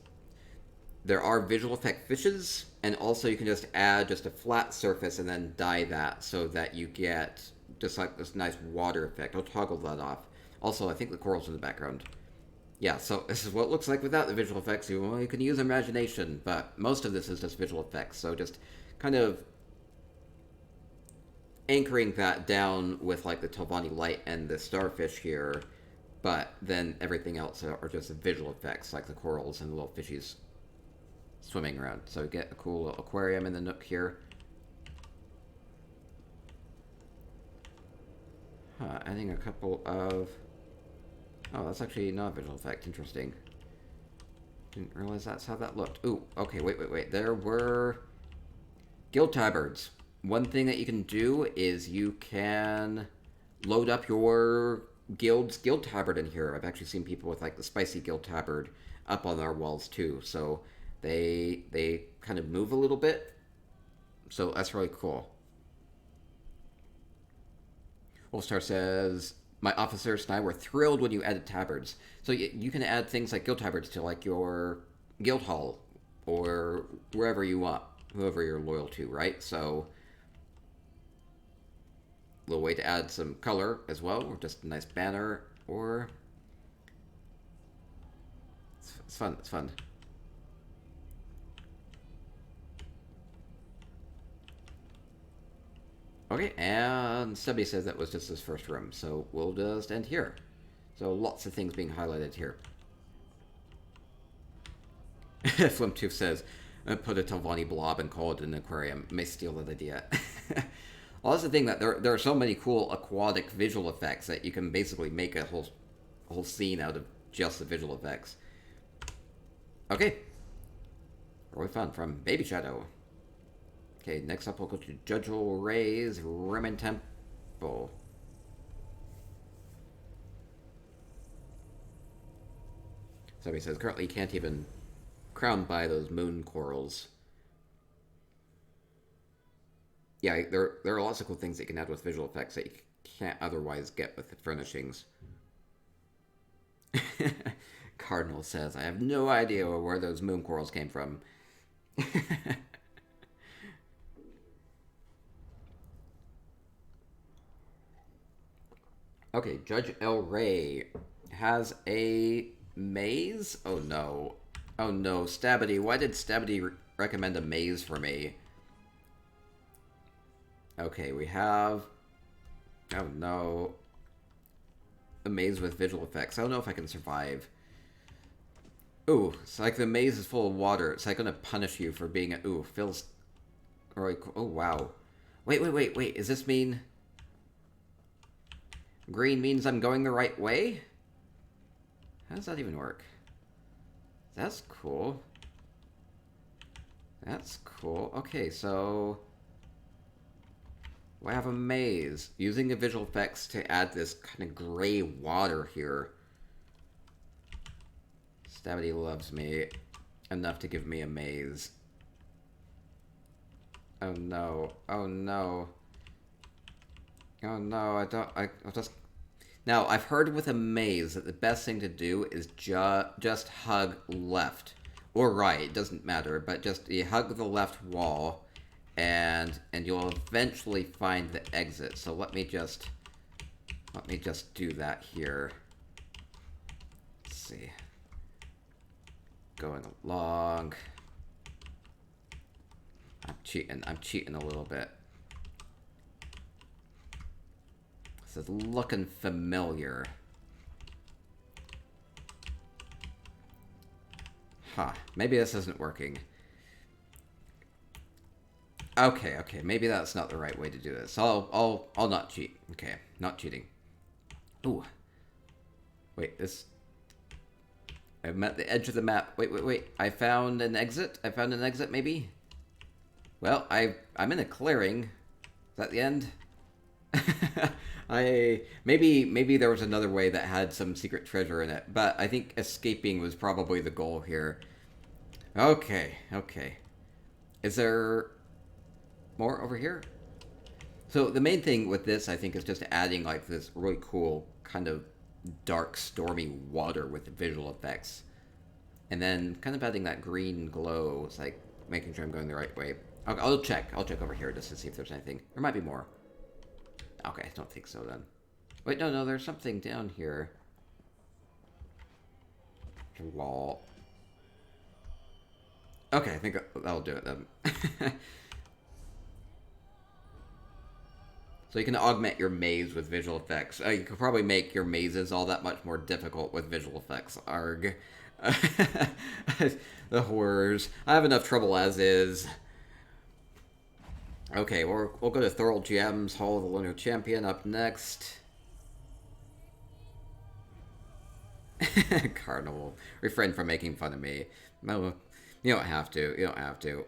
[SPEAKER 1] There are visual effect fishes, and also you can just add just a flat surface and then dye that so that you get just like this nice water effect. I'll toggle that off. Also, I think the coral's in the background. Yeah, so this is what it looks like without the visual effects. You can use imagination, but most of this is just visual effects. So just kind of anchoring that down with like the Telvanni light and the starfish here, but then everything else are just visual effects like the corals and the little fishies swimming around. So get a cool little aquarium in the nook here. Adding a couple of... Oh, that's actually not a visual effect. Interesting. Didn't realize that's how that looked. Ooh, okay, wait. There were guild tabards. One thing that you can do is you can load up your guild tabard in here. I've actually seen people with like the spicy guild tabard up on our walls too. So they kind of move a little bit. So that's really cool. Wolfstar says, my officers and I were thrilled when you added tabards. So you can add things like guild tabards to like your guild hall or wherever you want, whoever you're loyal to, right? So a little way to add some color as well, or just a nice banner, or it's fun. Okay, and somebody says that was just his first room, so we'll just end here. So lots of things being highlighted here. Flimtooth says, put a Telvanni blob and call it an aquarium. May steal that idea. Well, that's the thing, that there are so many cool aquatic visual effects that you can basically make a whole scene out of just the visual effects. Okay. Really fun from Baby Shadow. Okay, next up we'll go to Judgel Ray's Rimmon Temple. Somebody says currently you can't even crown by those moon corals. Yeah, there are lots of cool things that you can add with visual effects that you can't otherwise get with the furnishings. Cardinal says, I have no idea where those moon corals came from. Okay, Judge El Rey has a maze? Oh no. Oh no, Stabity. Why did Stabity recommend a maze for me? Okay, we have... Oh no. A maze with visual effects. I don't know if I can survive. Ooh, it's like the maze is full of water. It's like gonna punish you for being a... Ooh, feels... Really cool. Oh, wow. Wait. Does this mean... Green means I'm going the right way? How does that even work? That's cool. That's cool. Okay, so... We have a maze. Using the visual effects to add this kind of gray water here. Stabity loves me enough to give me a maze. Oh no. Oh no. Oh no, I'll just... Now, I've heard with a maze that the best thing to do is just hug left. Or right, it doesn't matter, but just you hug the left wall, and you'll eventually find the exit. So let me just do that here. Let's see. Going along. I'm cheating a little bit. This is looking familiar. Huh. Maybe this isn't working. Okay. Maybe that's not the right way to do this. I'll not cheat. Okay. Not cheating. Ooh. Wait, this... I'm at the edge of the map. Wait. I found an exit? Maybe? Well, I'm in a clearing. Is that the end? Maybe there was another way that had some secret treasure in it, but I think escaping was probably the goal here. Okay. Is there more over here? So the main thing with this, I think, is just adding like this really cool kind of dark, stormy water with the visual effects. And then kind of adding that green glow. It's like making sure I'm going the right way. I'll check over here just to see if there's anything. There might be more. Okay, I don't think so then. Wait, no, there's something down here. Wall. Okay, I think that'll do it then. So you can augment your maze with visual effects. You could probably make your mazes all that much more difficult with visual effects. Arg. The horrors. I have enough trouble as is. Okay, we'll go to Thorold GM's Hall of the Lunar Champion up next. Cardinal, refrain from making fun of me. No, you don't have to.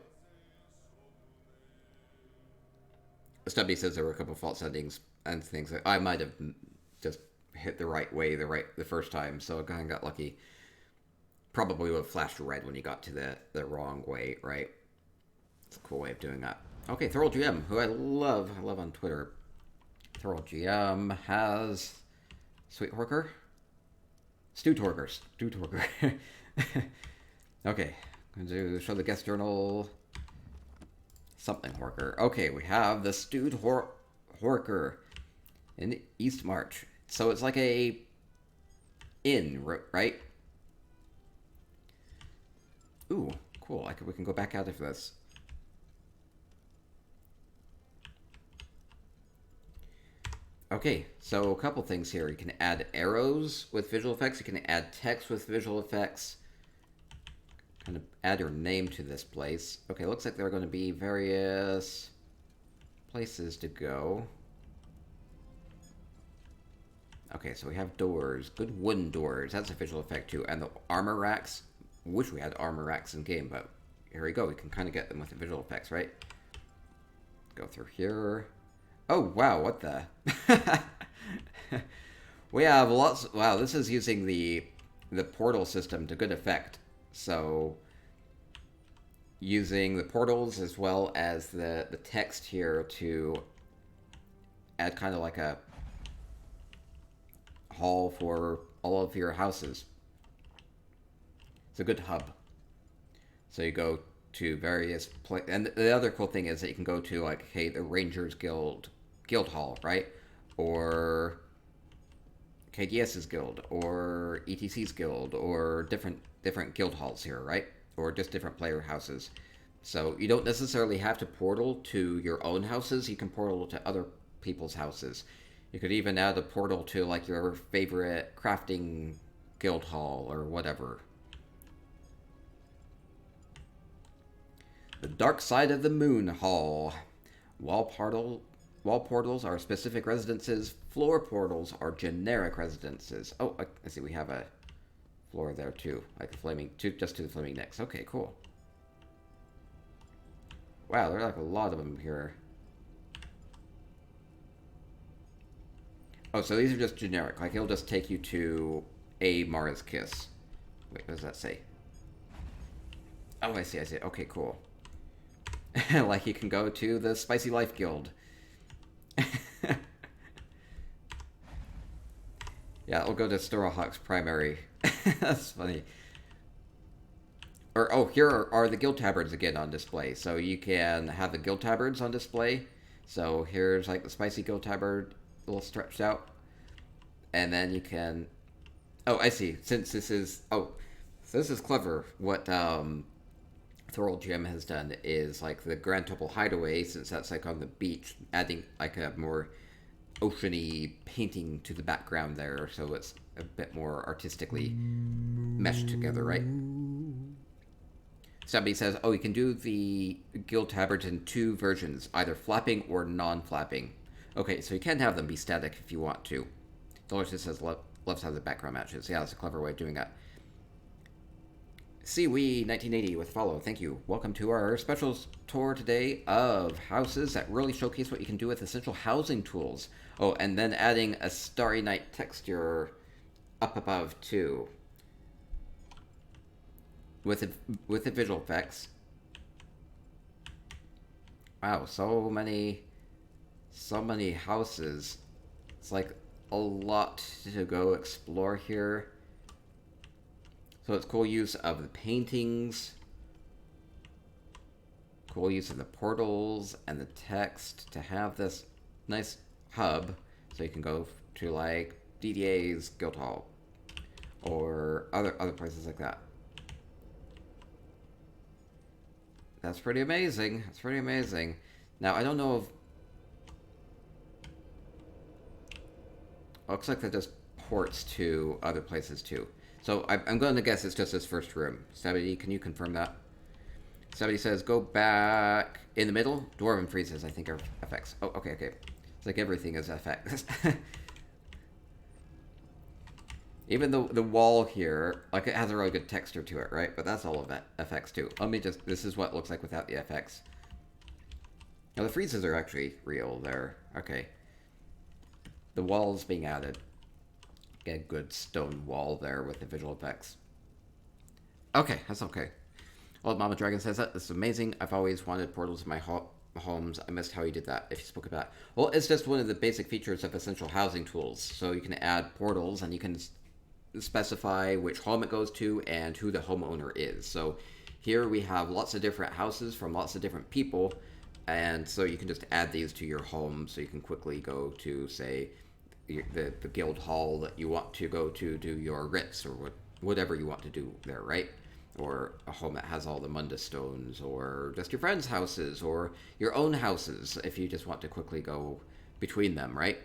[SPEAKER 1] Stubby says there were a couple false endings and things that I might have just hit the right way the first time, so I kind of got lucky. Probably would have flashed red when you got to the wrong way, right? It's a cool way of doing that. Okay, Thorold GM, who I love on Twitter. Thorold GM has Sweet Horker? Stewed Horker. Okay, I'm going to show the guest journal. Something Horker. Okay, we have the Stewed Horker in East March. So it's like a inn, right? Ooh, cool. We can go back out of this. Okay, so a couple things here. You can add arrows with visual effects. You can add text with visual effects. Kind of add your name to this place. Okay, looks like there are going to be various places to go. Okay, so we have doors. Good wooden doors. That's a visual effect too. And the armor racks. Wish we had armor racks in game, but here we go. We can kind of get them with the visual effects, right? Go through here. Oh, wow, what the? We have lots... Wow, this is using the the portal system to good effect. So using the portals as well as the text here to add kind of like a hall for all of your houses. It's a good hub. So you go to various places, and the other cool thing is that you can go to like, hey, the Rangers Guild Hall, right? Or KDS's guild, or ETC's guild, or different guild halls here, right? Or just different player houses. So you don't necessarily have to portal to your own houses. You can portal to other people's houses. You could even add a portal to like your favorite crafting guild hall or whatever. The Dark Side of the Moon Hall. Wall portals are specific residences. Floor portals are generic residences. Oh, I see we have a floor there too. Like the flaming, just to the flaming necks. Okay, cool. Wow, there are like a lot of them here. Oh, so these are just generic. Like it'll just take you to a Mara's Kiss. Wait, what does that say? Oh, I see. Okay, cool. Like you can go to the Spicy Life Guild. Yeah, I'll go to Storahawk's primary. That's funny. Or, oh, here are the guild tabards again on display. So you can have the guild tabards on display. So here's like the spicy guild tabard, a little stretched out. And then you can... Oh, I see. Since this is... Oh, so this is clever. What Thorold Jim has done is like the Grand Temple Hideaway, since that's like on the beach, adding like a more oceany painting to the background there, so it's a bit more artistically meshed together, right? Somebody says, oh, you can do the guild tabards in two versions, either flapping or non-flapping. Okay, so you can have them be static if you want to. Dolores just says, loves how the background matches. Yeah, that's a clever way of doing that. Siwi 1980 with follow. Thank you. Welcome to our special tour today of houses that really showcase what you can do with essential housing tools. Oh, and then adding a Starry Night texture up above too. With the visual effects. Wow, so many houses. It's like a lot to go explore here. So it's cool use of the paintings, cool use of the portals and the text to have this nice hub, so you can go to like DDA's Guild Hall or other places like that. That's pretty amazing. That's pretty amazing. Now I don't know if looks like that just ports to other places too. So I'm going to guess it's just this first room. Stabby, can you confirm that? Stabby says, go back in the middle. Dwarven freezes, I think, are effects. Oh, okay. It's like everything is effects. Even the wall here, like it has a really good texture to it, right? But that's all of that effects too. Let me just, this is what it looks like without the effects. Now the freezes are actually real there. Okay. The wall's being added. Get a good stone wall there with the visual effects. Okay, that's okay. Well, Mama Dragon says that. This is amazing. I've always wanted portals in my homes. I missed how you did that, if you spoke about it. Well, it's just one of the basic features of essential housing tools. So you can add portals and you can specify which home it goes to and who the homeowner is. So here we have lots of different houses from lots of different people. And so you can just add these to your home so you can quickly go to, say, the guild hall that you want to go to do your writs or whatever you want to do there, right? Or a home that has all the Munda stones, or just your friends' houses, or your own houses if you just want to quickly go between them, right?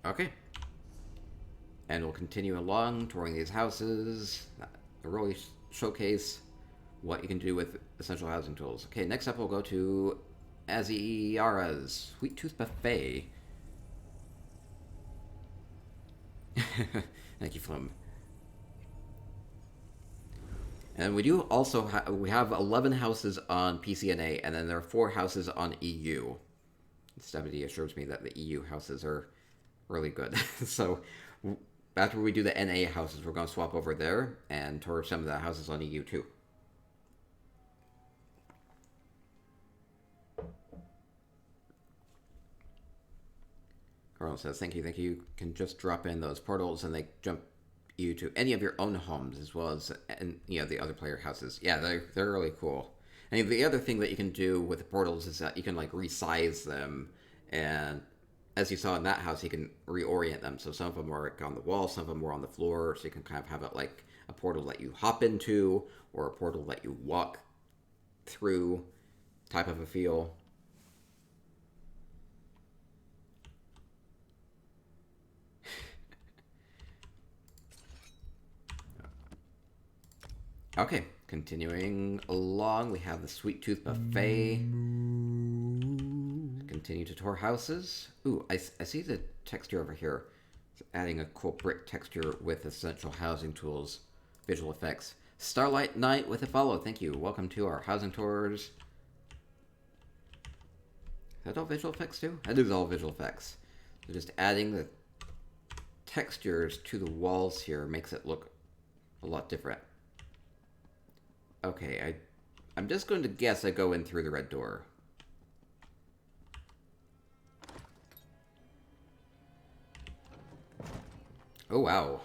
[SPEAKER 1] Okay. And we'll continue along touring these houses. Really showcase what you can do with essential housing tools. Okay, next up we'll go to Aziara's Sweet Tooth Buffet. Thank you, Flim. And we do also we have 11 houses on PCNA, and then there are 4 houses on EU. Stephanie assures me that the EU houses are really good. So after we do the NA houses, we're going to swap over there and tour some of the houses on EU too. Carl says, thank you. You can just drop in those portals and they jump you to any of your own homes as well as the other player houses. Yeah, they're really cool. And the other thing that you can do with the portals is that you can like resize them, and as you saw in that house, you can reorient them. So some of them are on the wall, some of them were on the floor, so you can kind of have it like a portal that you hop into or a portal that you walk through type of a feel. Okay, continuing along, we have the Sweet Tooth Buffet. Continue to tour houses. Ooh, I see the texture over here. It's adding a cool brick texture with essential housing tools, visual effects. Starlight Night with a follow. Thank you. Welcome to our housing tours. Is that all visual effects too? That is all visual effects. So just adding the textures to the walls here makes it look a lot different. Okay, I'm just going to guess I go in through the red door. Oh, wow.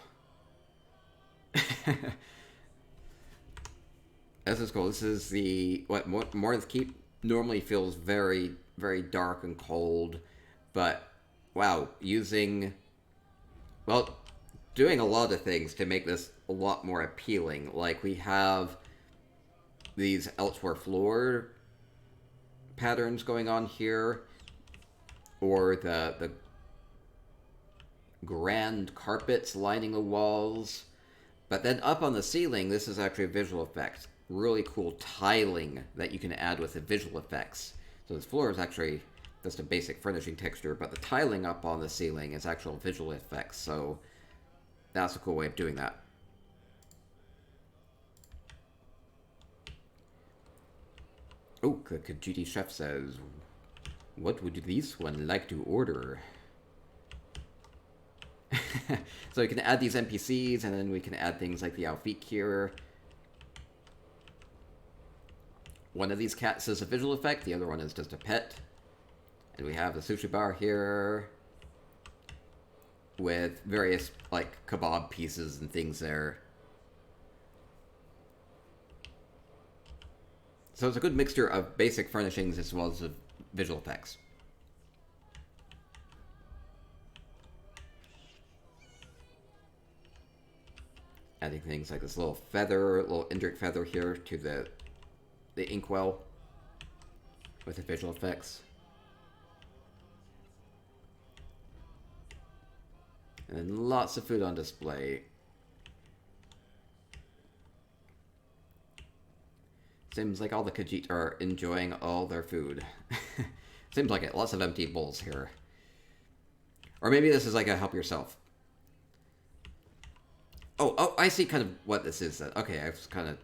[SPEAKER 1] This is cool. This is Morinth Keep normally feels very, very dark and cold, but wow, doing a lot of things to make this a lot more appealing. Like we have these elsewhere floor patterns going on here, or the grand carpets lining the walls. But then up on the ceiling, this is actually a visual effect. Really cool tiling that you can add with the visual effects. So this floor is actually just a basic furnishing texture, but the tiling up on the ceiling is actual visual effects. So that's a cool way of doing that. Oh, Kajiti Chef says, what would this one like to order? So you can add these NPCs, and then we can add things like the Alfiq here. One of these cats is a visual effect, the other one is just a pet. And we have the sushi bar here with various, like, kebab pieces and things there. So it's a good mixture of basic furnishings as well as of visual effects. Adding things like this little Indrik feather here to the inkwell with the visual effects. And then lots of food on display. Seems like all the Khajiit are enjoying all their food. Seems like it. Lots of empty bowls here. Or maybe this is like a help yourself. Oh, I see kind of what this is. Okay, I was kind of...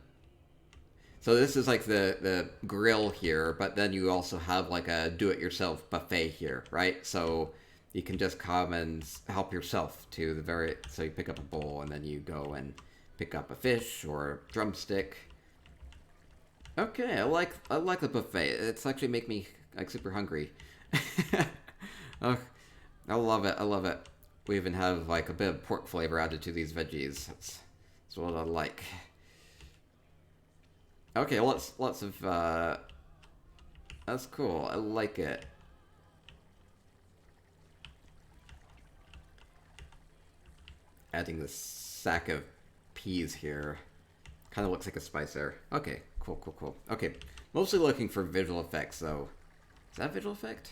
[SPEAKER 1] So this is like the grill here, but then you also have like a do-it-yourself buffet here, right? So you can just come and help yourself to the very... So you pick up a bowl and then you go and pick up a fish or a drumstick. Okay, I like the buffet. It's actually make me like super hungry. Oh, I love it. I love it. We even have like a bit of pork flavor added to these veggies. That's what I like. Okay, lots of that's cool. I like it. Adding this sack of peas here. Kind of looks like a spice there. Okay, cool. Okay, mostly looking for visual effects though. Is that visual effect?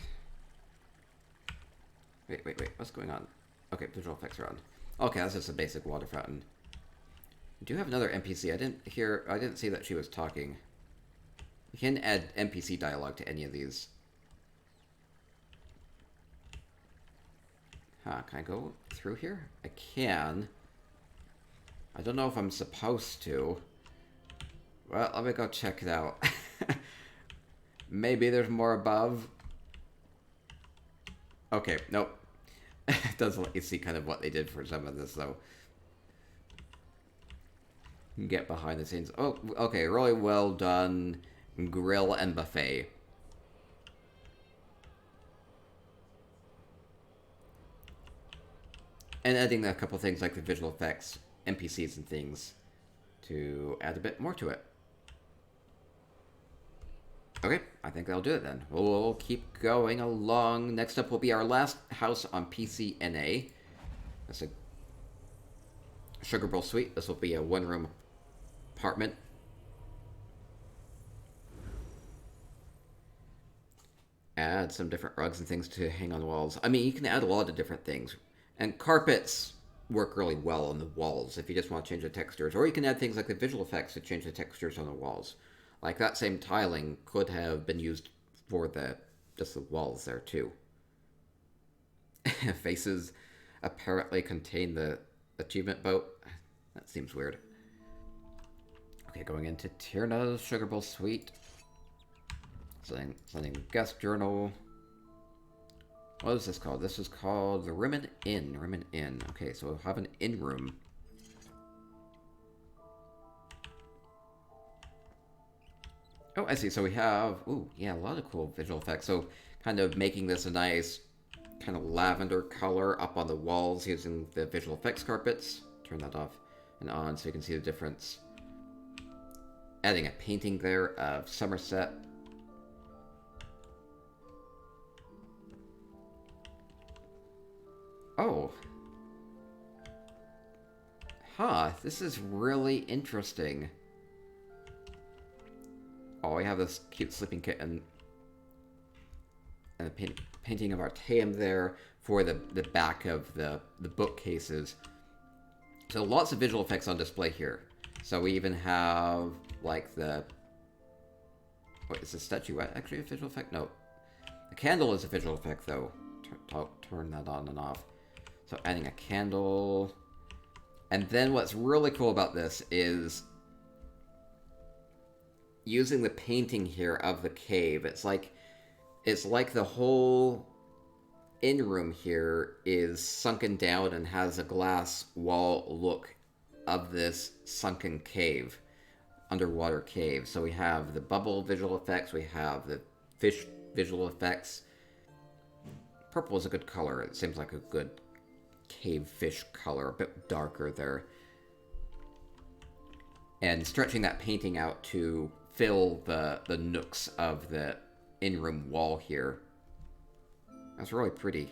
[SPEAKER 1] Wait, what's going on? Okay, visual effects are on. Okay, that's just a basic water fountain. I do have another NPC. I didn't see that she was talking. You can add NPC dialogue to any of these. Huh, can I go through here? I can. I don't know if I'm supposed to. Well, let me go check it out. Maybe there's more above. Okay, nope. It does let you see kind of what they did for some of this, though. Get behind the scenes. Oh, okay, really well done grill and buffet. And adding a couple things like the visual effects, NPCs and things to add a bit more to it. Okay, I think that'll do it then. We'll keep going along. Next up will be our last house on PCNA. That's a Sugar Bowl Suite. This will be a one-room apartment. Add some different rugs and things to hang on the walls. I mean, you can add a lot of different things. And carpets work really well on the walls if you just want to change the textures. Or you can add things like the visual effects to change the textures on the walls. Like that same tiling could have been used for just the walls there too. Faces apparently contain the achievement boat. That seems weird. Okay, going into Tierna's Sugar Bowl Suite. Sending guest journal. What is this called? This is called the Rimmen Inn. Rimmen Inn. Okay, so we'll have an inn room. Oh, I see. So we have, ooh, yeah, a lot of cool visual effects. So kind of making this a nice kind of lavender color up on the walls using the visual effects carpets. Turn that off and on so you can see the difference. Adding a painting there of Somerset. Oh. Huh, this is really interesting. Oh, we have this cute sleeping kitten. And a painting of Artaeum there for the back of the bookcases. So lots of visual effects on display here. So we even have, like, the... Wait, is the statuette actually a visual effect? No. The candle is a visual effect, though. Turn that on and off. So adding a candle. And then what's really cool about this is using the painting here of the cave. It's like the whole inn room here is sunken down and has a glass wall look of this sunken cave, underwater cave. So we have the bubble visual effects, we have the fish visual effects. Purple is a good color. It seems like a good cave fish color, a bit darker there. And stretching that painting out to fill the nooks of the in-room wall here. That's really pretty.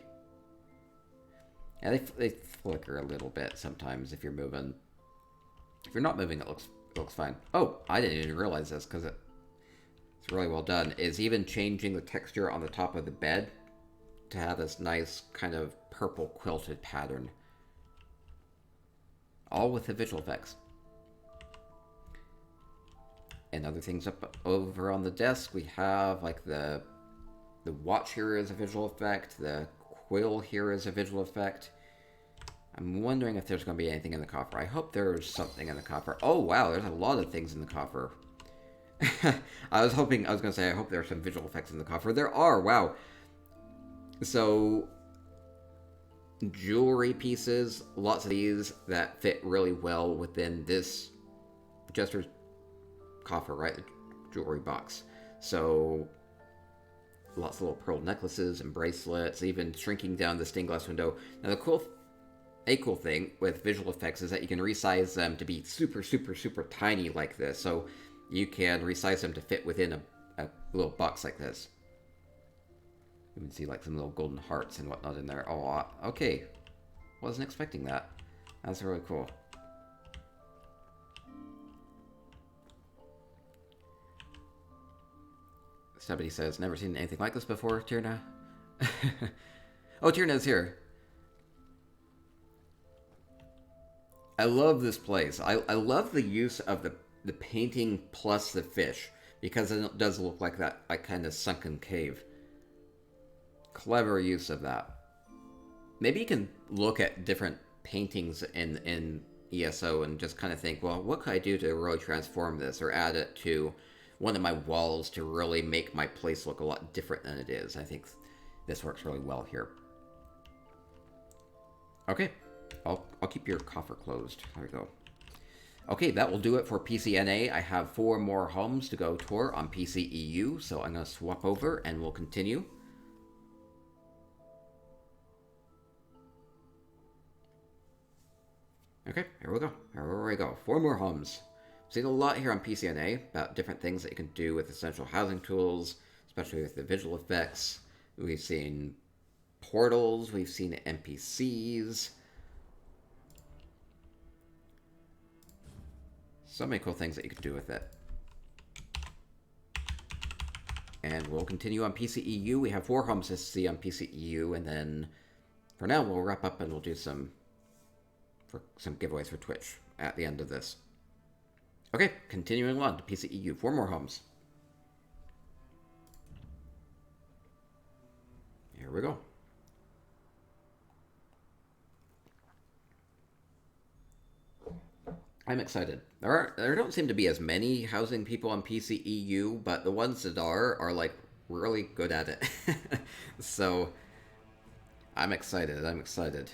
[SPEAKER 1] Yeah, they flicker a little bit sometimes if you're moving. If you're not moving, it looks fine. Oh, I didn't even realize this because it's really well done. Is even changing the texture on the top of the bed to have this nice kind of purple quilted pattern. All with the visual effects. And other things up over on the desk, we have like the watch here is a visual effect, the quill here is a visual effect. I'm wondering if there's going to be anything in the coffer. I hope there's something in the coffer. Oh wow, there's a lot of things in the coffer. I was going to say, I hope there are some visual effects in the coffer. There are, wow. So, jewelry pieces, lots of these that fit really well within this Jester's coffer, right? The jewelry box. So, lots of little pearl necklaces and bracelets, even shrinking down the stained glass window. Now, a cool thing with visual effects is that you can resize them to be super, super, super tiny like this. So, you can resize them to fit within a little box like this. You can see like some little golden hearts and whatnot in there. Oh, okay. Wasn't expecting that. That's really cool. Somebody says, never seen anything like this before, Tierna. Oh, Tierna's here. I love this place. I love the use of the painting plus the fish, because it does look like that kind of sunken cave. Clever use of that. Maybe you can look at different paintings in ESO and just kind of think, well, what could I do to really transform this or add it to one of my walls to really make my place look a lot different than it is. I think this works really well here. Okay, I'll keep your coffer closed. There we go. Okay, that will do it for PCNA. I have 4 more homes to go tour on PCEU, so I'm going to swap over and we'll continue. Okay, here we go. Here we go. 4 more homes. Seen a lot here on PCNA about different things that you can do with essential housing tools, especially with the visual effects. We've seen portals, we've seen NPCs. So many cool things that you can do with it. And we'll continue on PCEU. We have 4 homes to see on PCEU, and then for now we'll wrap up and we'll do some giveaways for Twitch at the end of this. Okay, continuing on to PCEU. 4 more homes. Here we go. I'm excited. There don't seem to be as many housing people on PCEU, but the ones that are like really good at it. So I'm excited. I'm excited.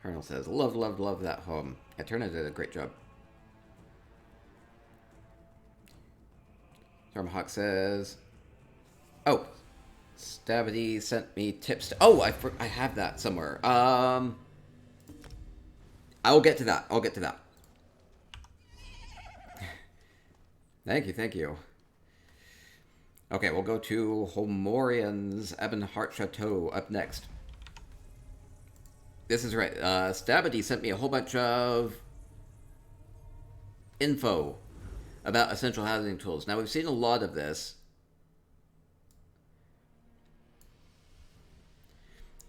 [SPEAKER 1] Colonel says, love that home. Eterna did a great job. Stormhawk says, oh, Stabity sent me tips. Oh, I have that somewhere. I'll get to that. I'll get to that. Thank you. Okay, we'll go to Homorian's Ebonheart Chateau up next. This is right. Stabity sent me a whole bunch of info about essential housing tools. Now, we've seen a lot of this.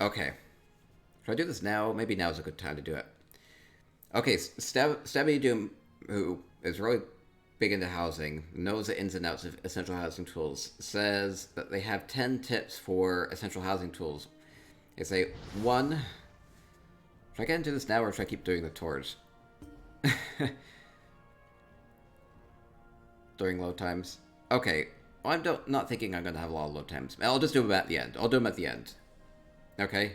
[SPEAKER 1] Okay. Should I do this now? Maybe now is a good time to do it. Okay, Stabby Doom, who is really big into housing, knows the ins and outs of essential housing tools, says that they have 10 tips for essential housing tools. They say, 1, should I get into this now or should I keep doing the tours? During load times? Okay, well, I'm not thinking I'm going to have a lot of load times. I'll just do them at the end. I'll do them at the end. Okay?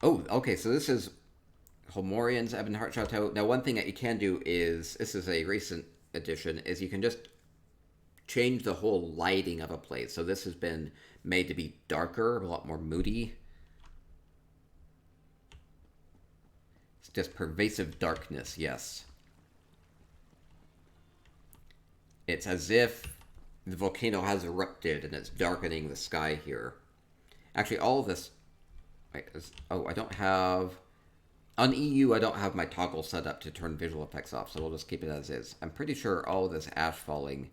[SPEAKER 1] Oh, okay, so this is Homorian's Ebonheart Chateau. Now, one thing that you can do is, this is a recent addition, is you can just change the whole lighting of a place. So this has been made to be darker, a lot more moody. It's just pervasive darkness, yes. It's as if the volcano has erupted and it's darkening the sky here. Actually, all of this... Wait, oh, I don't have... On EU, I don't have my toggle set up to turn visual effects off, so we'll just keep it as is. I'm pretty sure all of this ash falling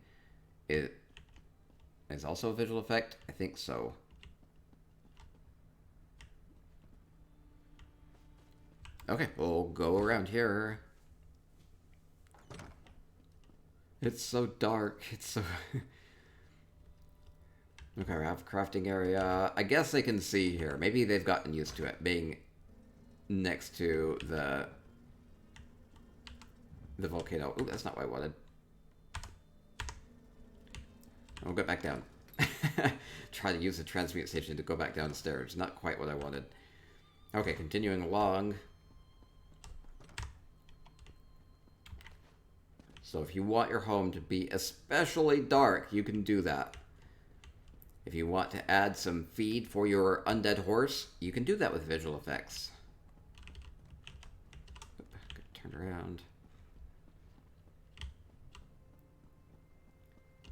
[SPEAKER 1] is also a visual effect. I think so. Okay, we'll go around here. It's so dark. It's so... Okay, we have a crafting area. I guess they can see here. Maybe they've gotten used to it being next to the volcano. Ooh, that's not what I wanted. I'll get back down. Try to use the transmute station to go back downstairs. Not quite what I wanted. Okay, continuing along. So if you want your home to be especially dark, you can do that. If you want to add some feed for your undead horse, you can do that with visual effects. Turn around.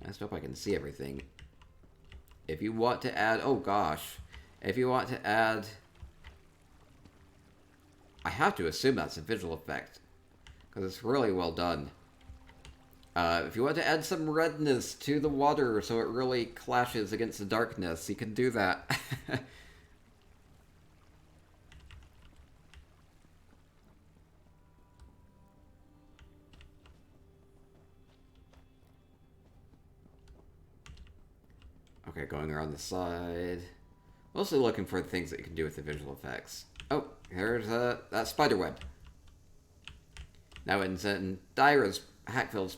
[SPEAKER 1] I just hope I can see everything. If you want to add... Oh, gosh. If you want to add... I have to assume that's a visual effect, because it's really well done. If you want to add some redness to the water so it really clashes against the darkness, you can do that. Okay, going around the side. Mostly looking for things that you can do with the visual effects. Oh, here's that spider web. Now in Dyra's Hackville's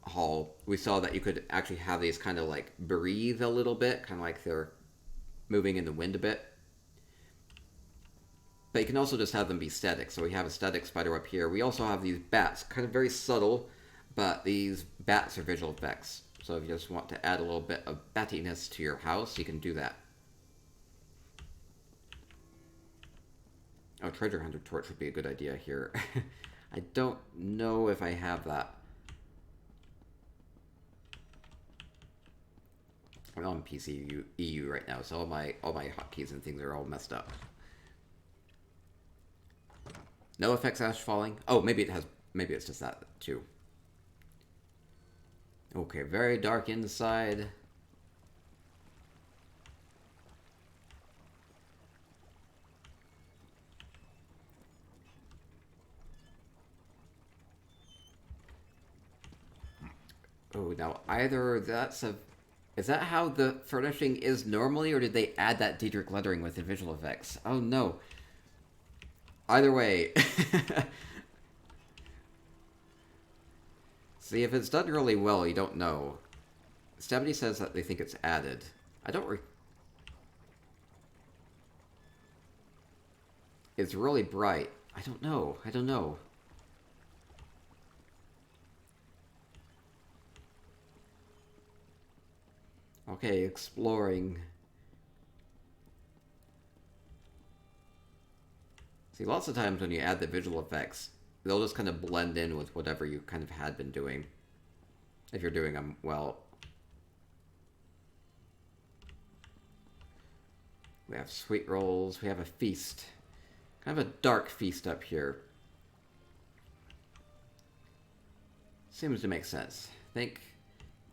[SPEAKER 1] hall, we saw that you could actually have these kind of like breathe a little bit, kind of like they're moving in the wind a bit. But you can also just have them be static. So we have a static spider up here. We also have these bats, kind of very subtle, but these bats are visual effects. So if you just want to add a little bit of battiness to your house, you can do that. Oh, treasure hunter torch would be a good idea here. I don't know if I have that. I'm on PC EU right now, so all my hotkeys and things are all messed up. No effects ash falling. Oh, maybe it has. Maybe it's just that too. Okay, very dark inside. Oh, now either that's a... Is that how the furnishing is normally, or did they add that Diedrich lettering with the visual effects? Oh no. Either way. See, if it's done really well, you don't know. Stephanie says that they think it's added. I don't It's really bright. I don't know. I don't know. Okay, exploring. See, lots of times when you add the visual effects, they'll just kind of blend in with whatever you kind of had been doing. If you're doing them well. We have sweet rolls. We have a feast. Kind of a dark feast up here. Seems to make sense.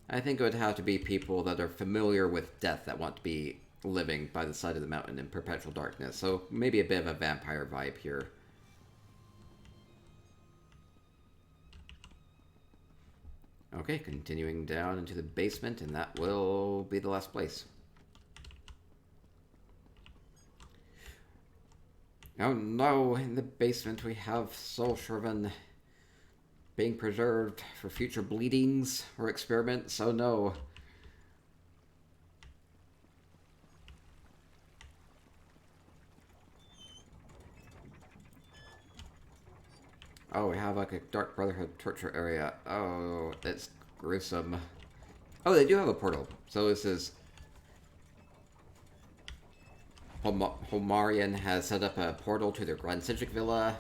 [SPEAKER 1] I think it would have to be people that are familiar with death that want to be living by the side of the mountain in perpetual darkness. So maybe a bit of a vampire vibe here. Okay, continuing down into the basement, and that will be the last place. Oh no, in the basement we have Soul Sherman being preserved for future bleedings or experiments. Oh no. Oh, we have like a Dark Brotherhood torture area. Oh, it's gruesome. Oh, they do have a portal. So this is... Homarian has set up a portal to their Grand Centric Villa.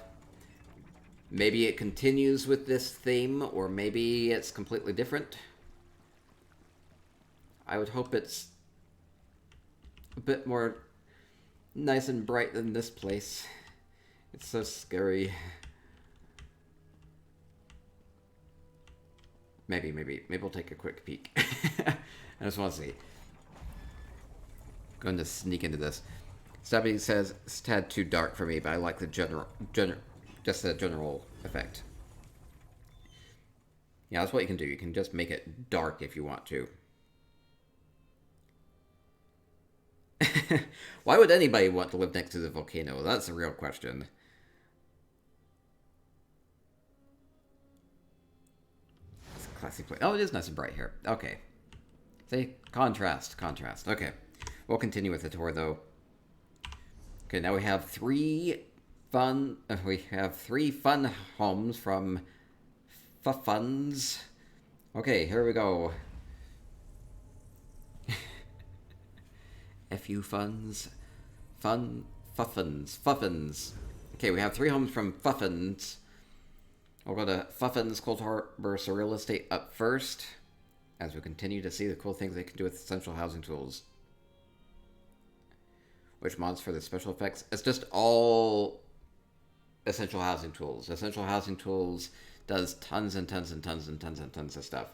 [SPEAKER 1] Maybe it continues with this theme, or maybe it's completely different. I would hope it's a bit more nice and bright than this place. It's so scary. Maybe we'll take a quick peek. I just want to see. Going to sneak into this. Stabby says it's a tad too dark for me, but I like the general effect. Yeah, that's what you can do. You can just make it dark if you want to. Why would anybody want to live next to the volcano? That's a real question. It's a classy place. Oh, it is nice and bright here. Okay. See? Contrast. Okay. We'll continue with the tour, though. Okay, now we have three fun homes from Fuffins. Okay, here we go. FU Funs. Fuffins. Okay, we have three homes from Fuffins. We'll go to Fuffins Cold Harbor Surreal Estate up first, as we continue to see the cool things they can do with essential housing tools. Which mods for the special effects? It's just all essential housing tools. Essential housing tools does tons and tons and tons and tons and tons of stuff.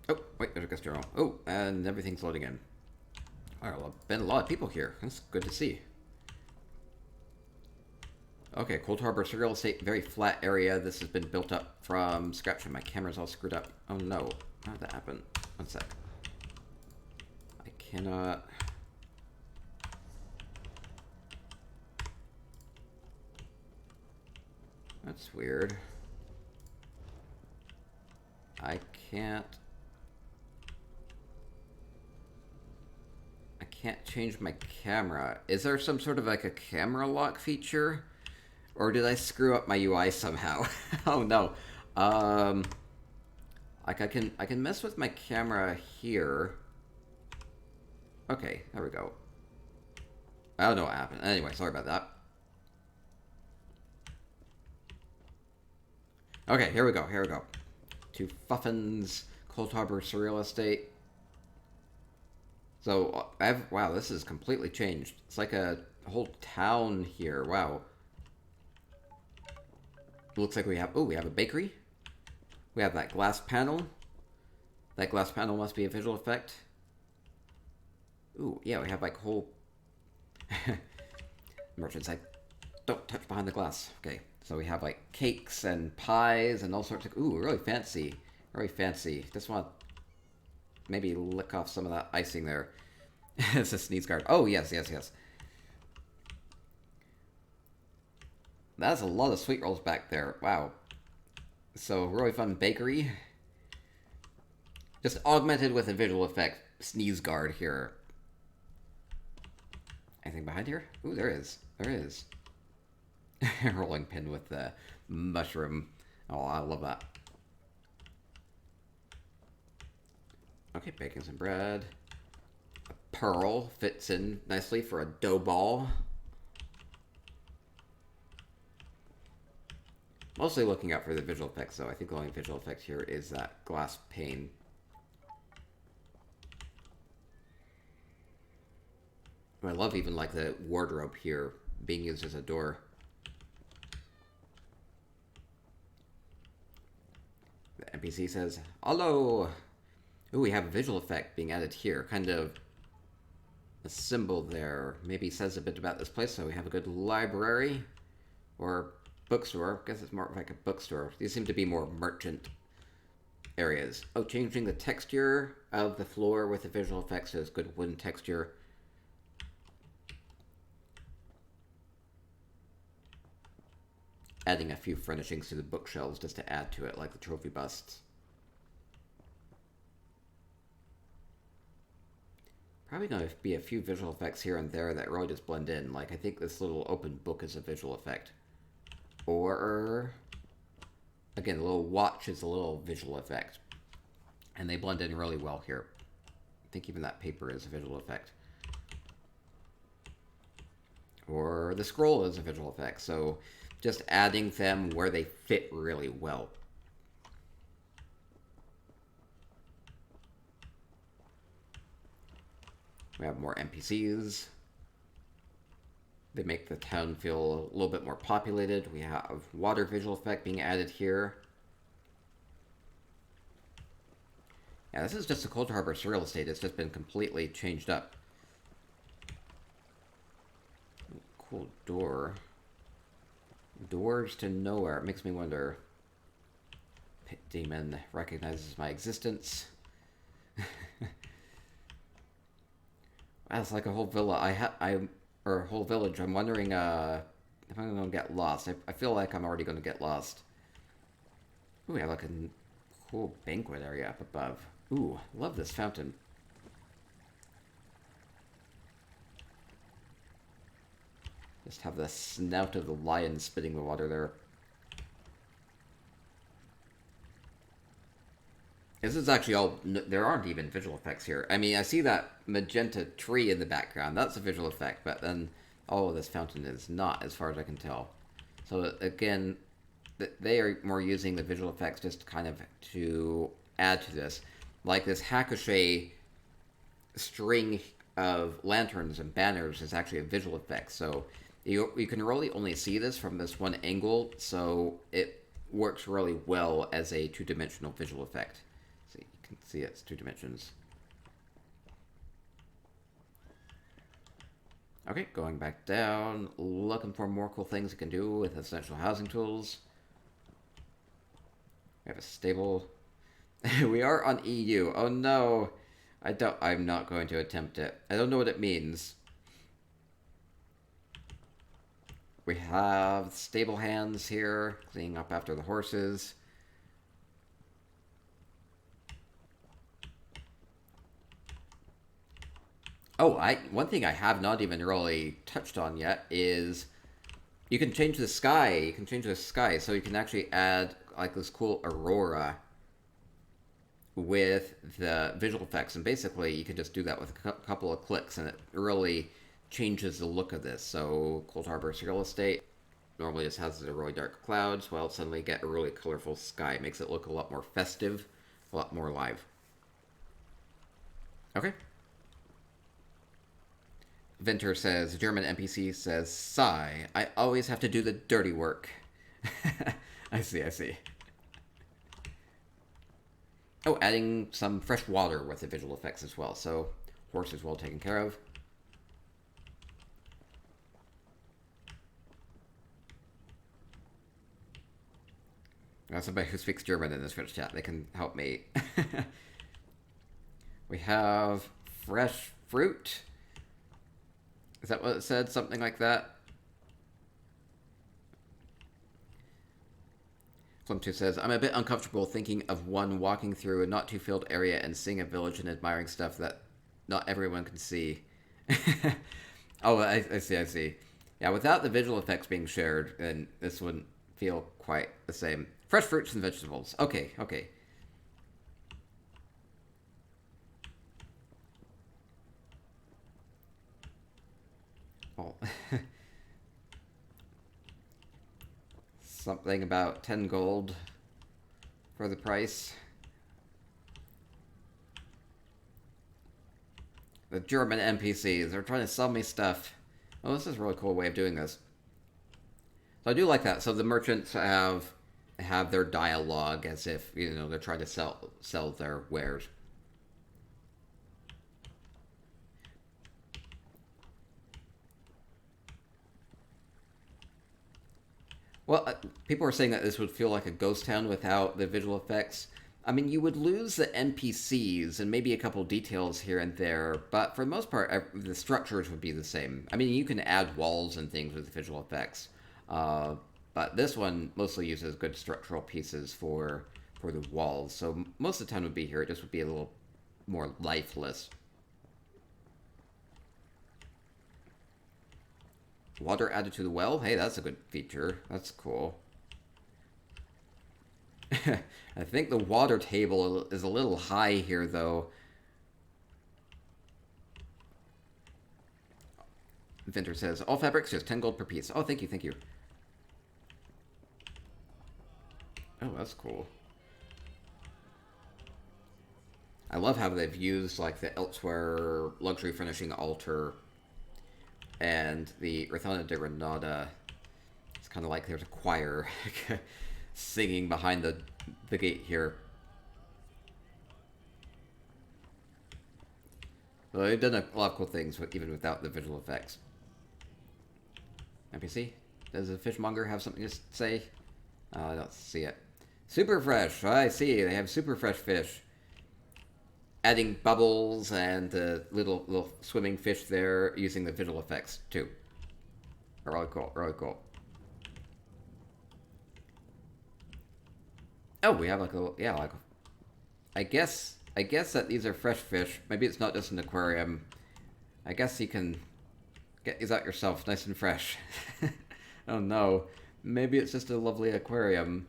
[SPEAKER 1] Oh, wait, there's a guest journal. Oh, and everything's loading in. Alright, well, been a lot of people here. That's good to see. Okay, Cold Harbor Surreal Estate, very flat area. This has been built up from scratch, and my camera's all screwed up. Oh no, how did that happen? One sec. cannot... That's weird. I can't change my camera. Is there some sort of like a camera lock feature? Or did I screw up my UI somehow? Oh no. Like I can mess with my camera here. Okay, there we go. I don't know what happened. Anyway, sorry about that. Okay, here we go, here we go. To Fuffin's Cold Harbor Surreal Estate. So, wow, this is completely changed. It's like a whole town here, wow. Looks like we have a bakery. We have that glass panel. That glass panel must be a visual effect. Ooh, yeah, we have like whole... Merchants, like, don't touch behind the glass. Okay, so we have like cakes and pies and all sorts of... Ooh, really fancy. Very fancy. Just want to maybe lick off some of that icing there. It's a sneeze guard. Oh, yes, yes, yes. That's a lot of sweet rolls back there. Wow. So, really fun bakery. Just augmented with a visual effect. Sneeze guard here. Anything behind here? Ooh, there is. There is. Rolling pin with the mushroom. Oh, I love that. Okay, baking some bread. A pearl fits in nicely for a dough ball. Mostly looking out for the visual effects, though. I think the only visual effect here is that glass pane. I love even like the wardrobe here being used as a door. The NPC says, "Hello." Ooh, we have a visual effect being added here. Kind of a symbol there. Maybe says a bit about this place. So we have a good library or bookstore. I guess it's more like a bookstore. These seem to be more merchant areas. Oh, changing the texture of the floor with the visual effects so it's good wooden texture. Adding a few furnishings to the bookshelves just to add to it, like the trophy busts. Probably going to be a few visual effects here and there that really just blend in. Like, I think this little open book is a visual effect. Or, again, the little watch is a little visual effect. And they blend in really well here. I think even that paper is a visual effect. Or the scroll is a visual effect. So, just adding them where they fit really well. We have more NPCs. They make the town feel a little bit more populated. We have water visual effect being added here. Yeah, this is just a Cold Harbor Surreal Estate. It's just been completely changed up. Cool door. Doors to nowhere. It makes me wonder. Pit Demon recognizes my existence. That's like a whole villa. Or a whole village. I'm wondering if I'm gonna get lost. I feel like I'm already gonna get lost. Ooh, we have like a cool banquet area up above. Ooh, love this fountain. Just have the snout of the lion spitting the water there. This is actually all... There aren't even visual effects here. I mean, I see that magenta tree in the background. That's a visual effect, but then all of this fountain is not, as far as I can tell. So, again, they are more using the visual effects just kind of to add to this. Like this Hakushe string of lanterns and banners is actually a visual effect. So, you can really only see this from this one angle, so it works really well as a two-dimensional visual effect. So you can see it's 2 dimensions. Okay, going back down, looking for more cool things you can do with essential housing tools. We have a stable. We are on EU. Oh no. I'm not going to attempt it. I don't know what it means. We have stable hands here, cleaning up after the horses. Oh, one thing I have not even really touched on yet is you can change the sky. You can change the sky, so you can actually add like this cool aurora with the visual effects, and basically you can just do that with a couple of clicks, and it really changes the look of this. So Cold Harbor's real estate normally just has the really dark clouds, well, suddenly get a really colorful sky. It makes it look a lot more festive, a lot more live. Okay. Venter says, German NPC says, sigh, I always have to do the dirty work. I see, I see. Oh, adding some fresh water with the visual effects as well. So, horse is well taken care of. Somebody who speaks German in this Twitch chat, they can help me. We have fresh fruit. Is that what it said? Something like that? Flim2 says, I'm a bit uncomfortable thinking of one walking through a not too filled area and seeing a village and admiring stuff that not everyone can see. Oh, I see, I see. Yeah, without the visual effects being shared, then this wouldn't feel quite the same. Fresh fruits and vegetables. Okay, okay. Oh. Something about 10 gold for the price. The German NPCs, they're trying to sell me stuff. Oh, this is a really cool way of doing this. So I do like that. So the merchants have their dialogue as if, you know, they're trying to sell their wares. Well, people are saying that this would feel like a ghost town without the visual effects. I mean, you would lose the NPCs and maybe a couple details here and there, but for the most part, the structures would be the same. I mean, you can add walls and things with the visual effects, but this one mostly uses good structural pieces for the walls. So most of the time would be here. It just would be a little more lifeless. Water added to the well? Hey, that's a good feature. That's cool. I think the water table is a little high here, though. Vinter says, all fabrics, just 10 gold per piece. Oh, thank you, thank you. Oh, that's cool. I love how they've used, like, the Elsewhere luxury finishing altar and the Rathona de Granada. It's kind of like there's a choir singing behind the gate here. So they've done a lot of cool things, even without the visual effects. NPC? Does the fishmonger have something to say? I don't see it. Super fresh! I see, they have super fresh fish. Adding bubbles and little swimming fish there, using the visual effects too. Really cool, really cool. Oh, we have like a, yeah, like, I guess that these are fresh fish. Maybe it's not just an aquarium. I guess you can get these out yourself, nice and fresh. Oh no, maybe it's just a lovely aquarium.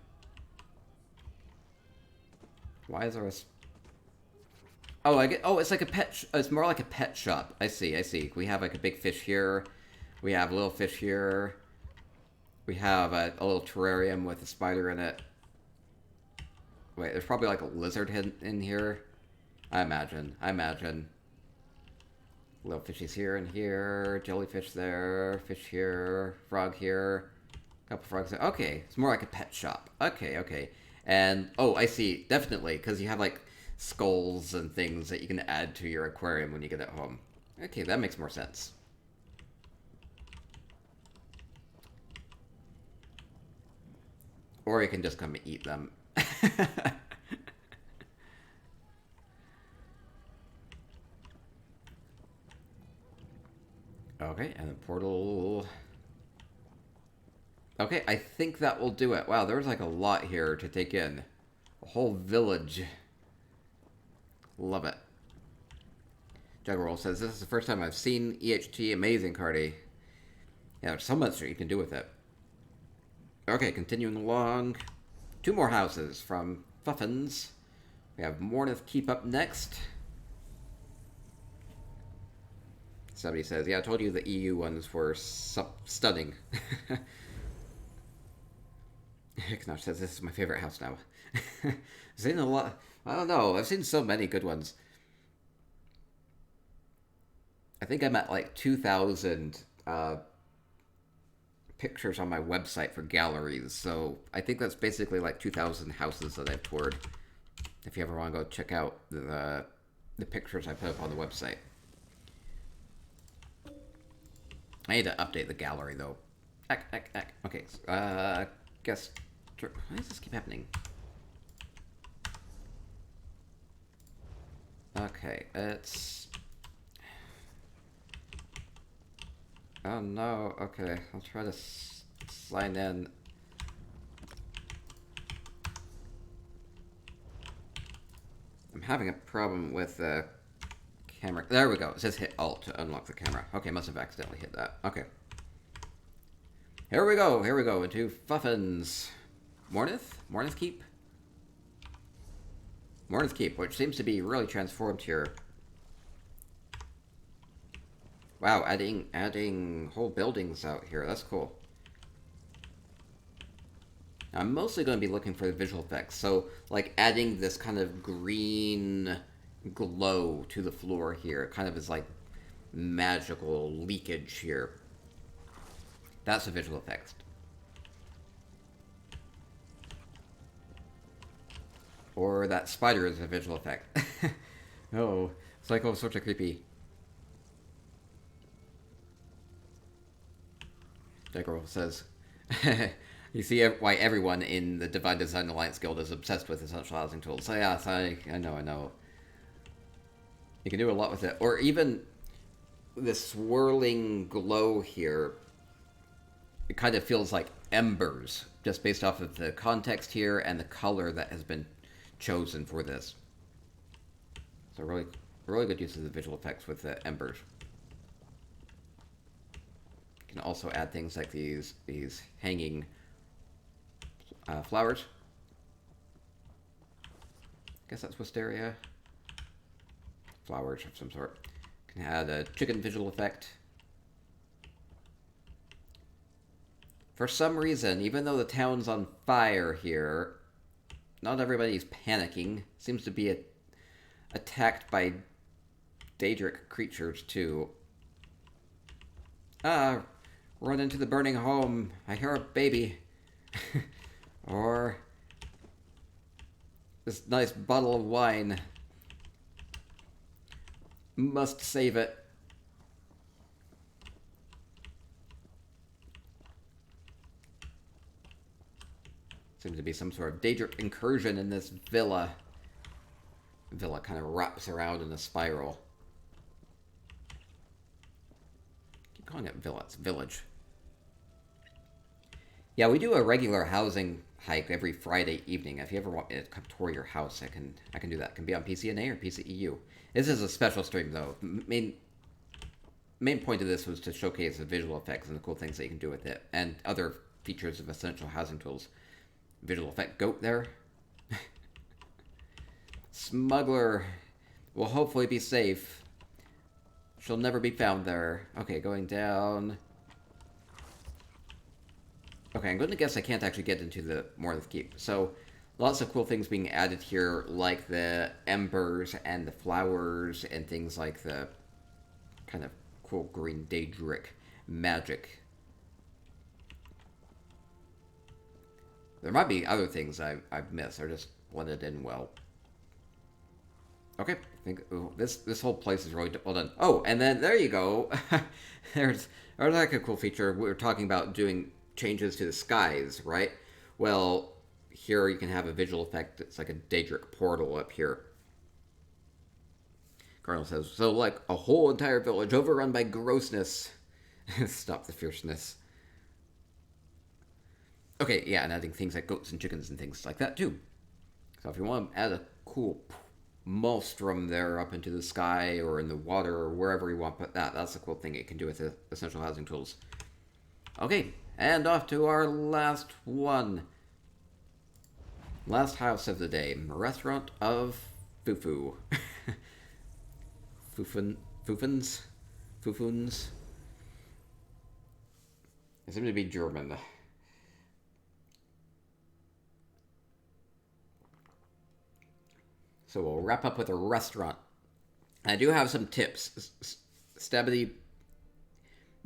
[SPEAKER 1] Why is there a... Oh, it's like a pet... it's more like a pet shop. I see, I see. We have like a big fish here. We have a little fish here. We have a little terrarium with a spider in it. Wait, there's probably like a lizard in here. I imagine. Little fishies here and here. Jellyfish there. Fish here. Frog here. Couple frogs there. Okay, it's more like a pet shop. Okay, okay. And, oh, I see. Definitely, because you have like skulls and things that you can add to your aquarium when you get it home. Okay, that makes more sense. Or you can just come and eat them. Okay, and the portal. Okay, I think that will do it. Wow, there's like a lot here to take in. A whole village. Love it. Juggerroll says, this is the first time I've seen EHT. Amazing, Cardi. Yeah, there's so much that you can do with it. Okay, continuing along. 2 more houses from Fuffins. We have Mornith Keep up next. Somebody says, yeah, I told you the EU ones were stunning. Hicknosh says, this is my favorite house now. I've seen a lot. I don't know. I've seen so many good ones. I think I'm at like 2,000 pictures on my website for galleries. So I think that's basically like 2,000 houses that I've toured. If you ever want to go check out the pictures I put up on the website. I need to update the gallery though. Okay, guess. Why does this keep happening? Okay, it's. Oh no, okay, I'll try to sign in. I'm having a problem with the camera. There we go, it says hit Alt to unlock the camera. Okay, must have accidentally hit that. Okay. Here we go into Fuffins. Mornith Keep? Mornith Keep, which seems to be really transformed here. Wow, adding whole buildings out here. That's cool. I'm mostly going to be looking for the visual effects. So, like, adding this kind of green glow to the floor here. It kind of is like magical leakage here. That's a visual effect. Or that spider is a visual effect. Oh, it's like all sorts of creepy. Jaggerwolf says, you see why everyone in the Divine Design Alliance Guild is obsessed with essential housing tools. So yeah, I know. You can do a lot with it. Or even this swirling glow here, it kind of feels like embers, just based off of the context here and the color that has been chosen for this. So really good use of the visual effects with the embers. You can also add things like these hanging flowers. I guess that's wisteria. Flowers of some sort. Can add a chicken visual effect. For some reason, even though the town's on fire here, not everybody's panicking. Seems to be attacked by Daedric creatures too. Run into the burning home. I hear a baby. Or this nice bottle of wine. Must save it. Seems to be some sort of Daedric incursion in this villa. Villa kind of wraps around in a spiral. Keep calling it villa, it's village. Yeah, we do a regular housing hike every Friday evening. If you ever want me to come tour your house, I can do that. It can be on PCNA or PCEU. This is a special stream though. Main point of this was to showcase the visual effects and the cool things that you can do with it, and other features of essential housing tools. Visual effect goat there. Smuggler will hopefully be safe. She'll never be found there. Okay, going down. Okay, I'm going to guess I can't actually get into the Mornith Keep. So, lots of cool things being added here, like the embers and the flowers and things like the kind of cool green Daedric magic. There might be other things I've missed. They're just blended in well. Okay, I think this whole place is really well done. Oh, and then there you go. there's like a cool feature. We were talking about doing changes to the skies, right? Well, here you can have a visual effect. It's like a Daedric portal up here. Cardinal says, so like a whole entire village overrun by grossness. Stop the fierceness. Okay, yeah, and adding things like goats and chickens and things like that too. So if you want to add a cool maelstrom there up into the sky or in the water or wherever you want to put that, that's a cool thing you can do with the essential housing tools. Okay, and off to our last one. Last house of the day, restaurant of Fufu. Fufuns? Fufuns? They seem to be German. So we'll wrap up with a restaurant. I do have some tips. Stabby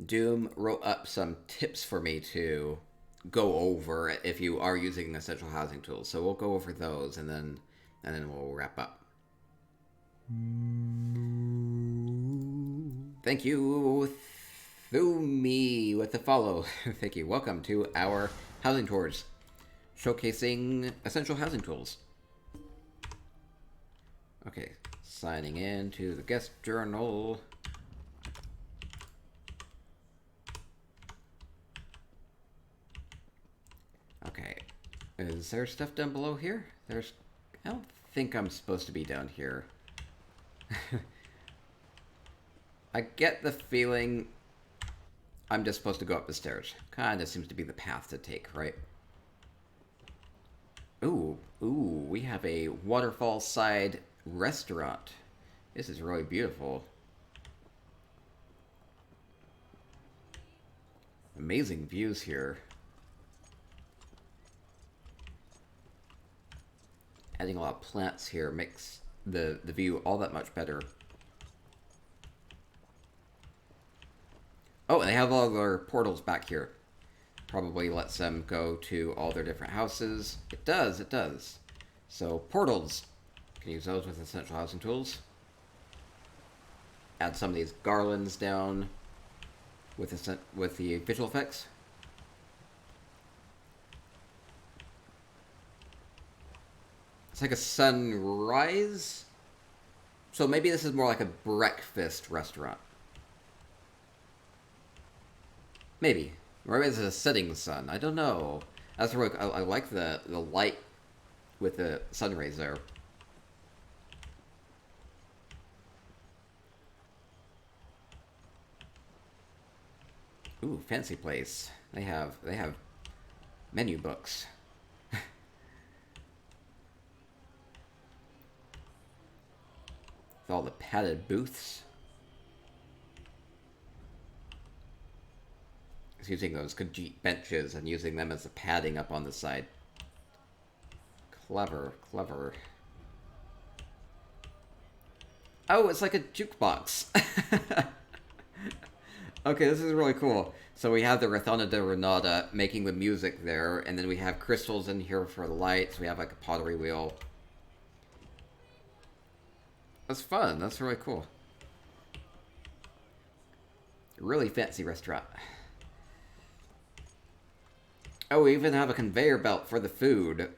[SPEAKER 1] Doom wrote up some tips for me to go over if you are using essential housing tools. So we'll go over those and then we'll wrap up. Thank you, Thumi, with the follow. Thank you. Welcome to our housing tours, showcasing essential housing tools. Okay, signing in to the guest journal. Okay, is there stuff down below here? I don't think I'm supposed to be down here. I get the feeling I'm just supposed to go up the stairs. Kinda seems to be the path to take, right? Ooh, we have a waterfall side restaurant. This is really beautiful. Amazing views here. Adding a lot of plants here makes the view all that much better. Oh, and they have all their portals back here. Probably lets them go to all their different houses. It does. So, portals. You can use those with essential housing tools. Add some of these garlands down with the visual effects. It's like a sunrise. So maybe this is more like a breakfast restaurant. Maybe. Or maybe it's a setting sun. I don't know. That's really, I like the light with the sun rays there. Ooh, fancy place. They have menu books. With all the padded booths. It's using those Khajiit benches and using them as the padding up on the side. Clever. Oh, it's like a jukebox. Okay, this is really cool. So we have the Rathana de Renata making the music there, and then we have crystals in here for the lights. We have like a pottery wheel. That's fun. That's really cool. Really fancy restaurant. Oh, we even have a conveyor belt for the food.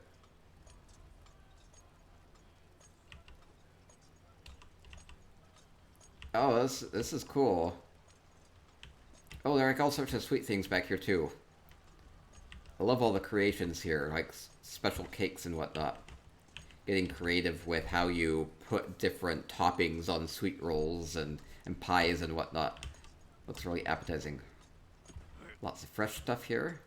[SPEAKER 1] Oh, this is cool. Oh, there are like all sorts of sweet things back here too. I love all the creations here, like special cakes and whatnot. Getting creative with how you put different toppings on sweet rolls and pies and whatnot. Looks really appetizing. Lots of fresh stuff here.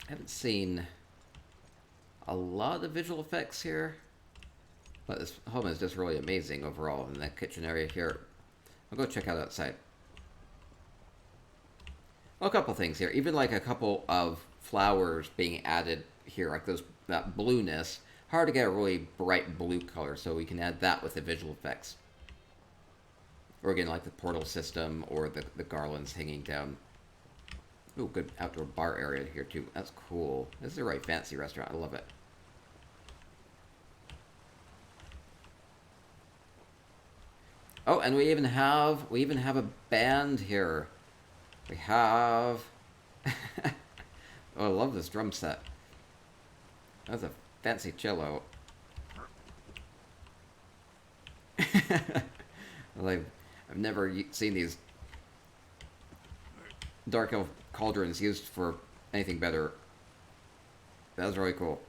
[SPEAKER 1] I haven't seen a lot of visual effects here, but this home is just really amazing overall. In the kitchen area here, I'll go check out outside. Well, a couple things here, even like a couple of flowers being added here, like that blueness. Hard to get a really bright blue color, so we can add that with the visual effects. Or again, like the portal system or the garlands hanging down. Ooh, good outdoor bar area here too. That's cool. This is a right fancy restaurant. I love it. Oh, and we even have a band here. We have oh, I love this drum set. That's a fancy cello. Like, I've never seen these Dark Elf cauldrons used for anything better. That was really cool.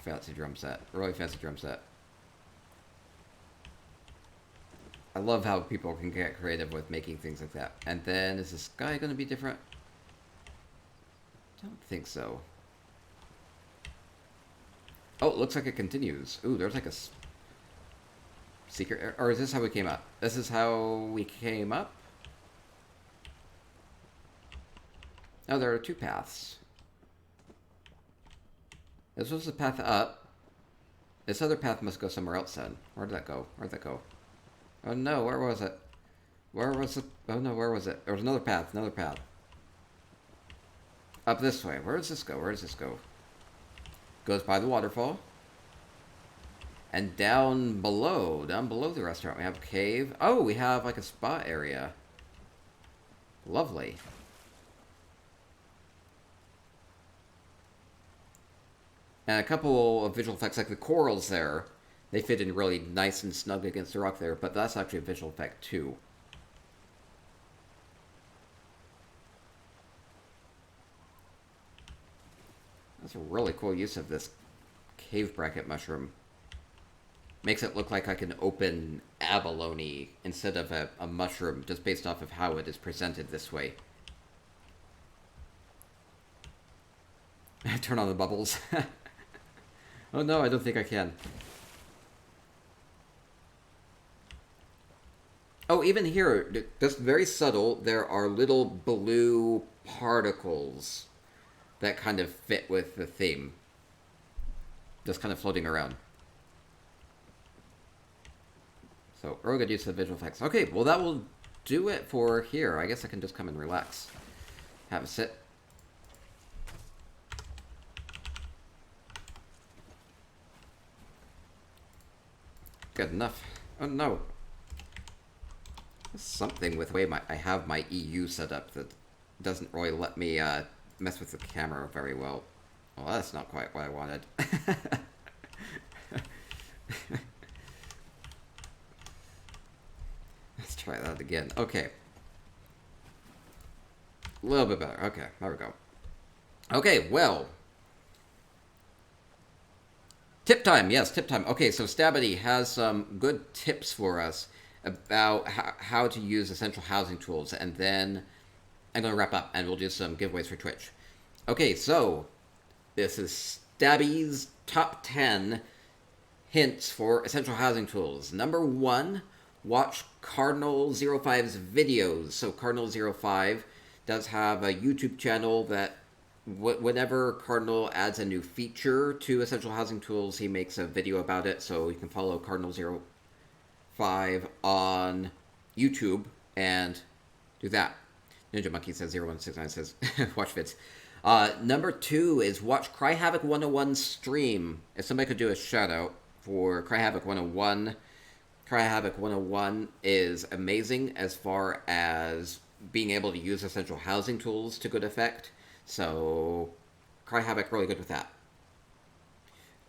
[SPEAKER 1] Fancy drum set. Really fancy drum set. I love how people can get creative with making things like that. And then, is the sky going to be different? I don't think so. Oh, it looks like it continues. Ooh, there's like a secret... Or is this how we came up? This is how we came up? Oh, there are two paths. This was the path up. This other path must go somewhere else then. Where did that go? Where'd that go? Oh no, where was it? Where was it? Oh no, where was it? There was another path, another path. Up this way. Where does this go? Where does this go? Goes by the waterfall. And down below the restaurant, we have a cave. Oh, we have like a spa area. Lovely. And a couple of visual effects, like the corals there. They fit in really nice and snug against the rock there, but that's actually a visual effect too. That's a really cool use of this cave bracket mushroom. Makes it look like I can open abalone instead of a mushroom, just based off of how it is presented this way. Turn on the bubbles. Oh no, I don't think I can. Oh, even here, just very subtle, there are little blue particles that kind of fit with the theme. Just kind of floating around. So, really good use of visual effects. Okay, well that will do it for here. I guess I can just come and relax. Have a sit. Good enough. Oh no. There's something with the way I have my EU set up that doesn't really let me mess with the camera very well. Well, that's not quite what I wanted. Let's try that again. Okay. A little bit better. Okay, there we go. Okay, well. Tip time, yes, tip time. Okay, so Stabity has some good tips for us about how to use essential housing tools, and then I'm going to wrap up and we'll do some giveaways for Twitch. Okay, so this is Stabby's top 10 hints for essential housing tools. Number 1, watch Cardinal05's videos. So Cardinal05 does have a YouTube channel that whenever Cardinal adds a new feature to Essential Housing Tools, he makes a video about it, so you can follow Cardinal05 on YouTube and do that. Ninja Monkey says 0169 says, watch vids. Number 2 is watch Cry Havoc 101 stream. If somebody could do a shout out for Cry Havoc 101, Cry Havoc 101 is amazing as far as being able to use Essential Housing Tools to good effect. So, Cry Havoc, really good with that.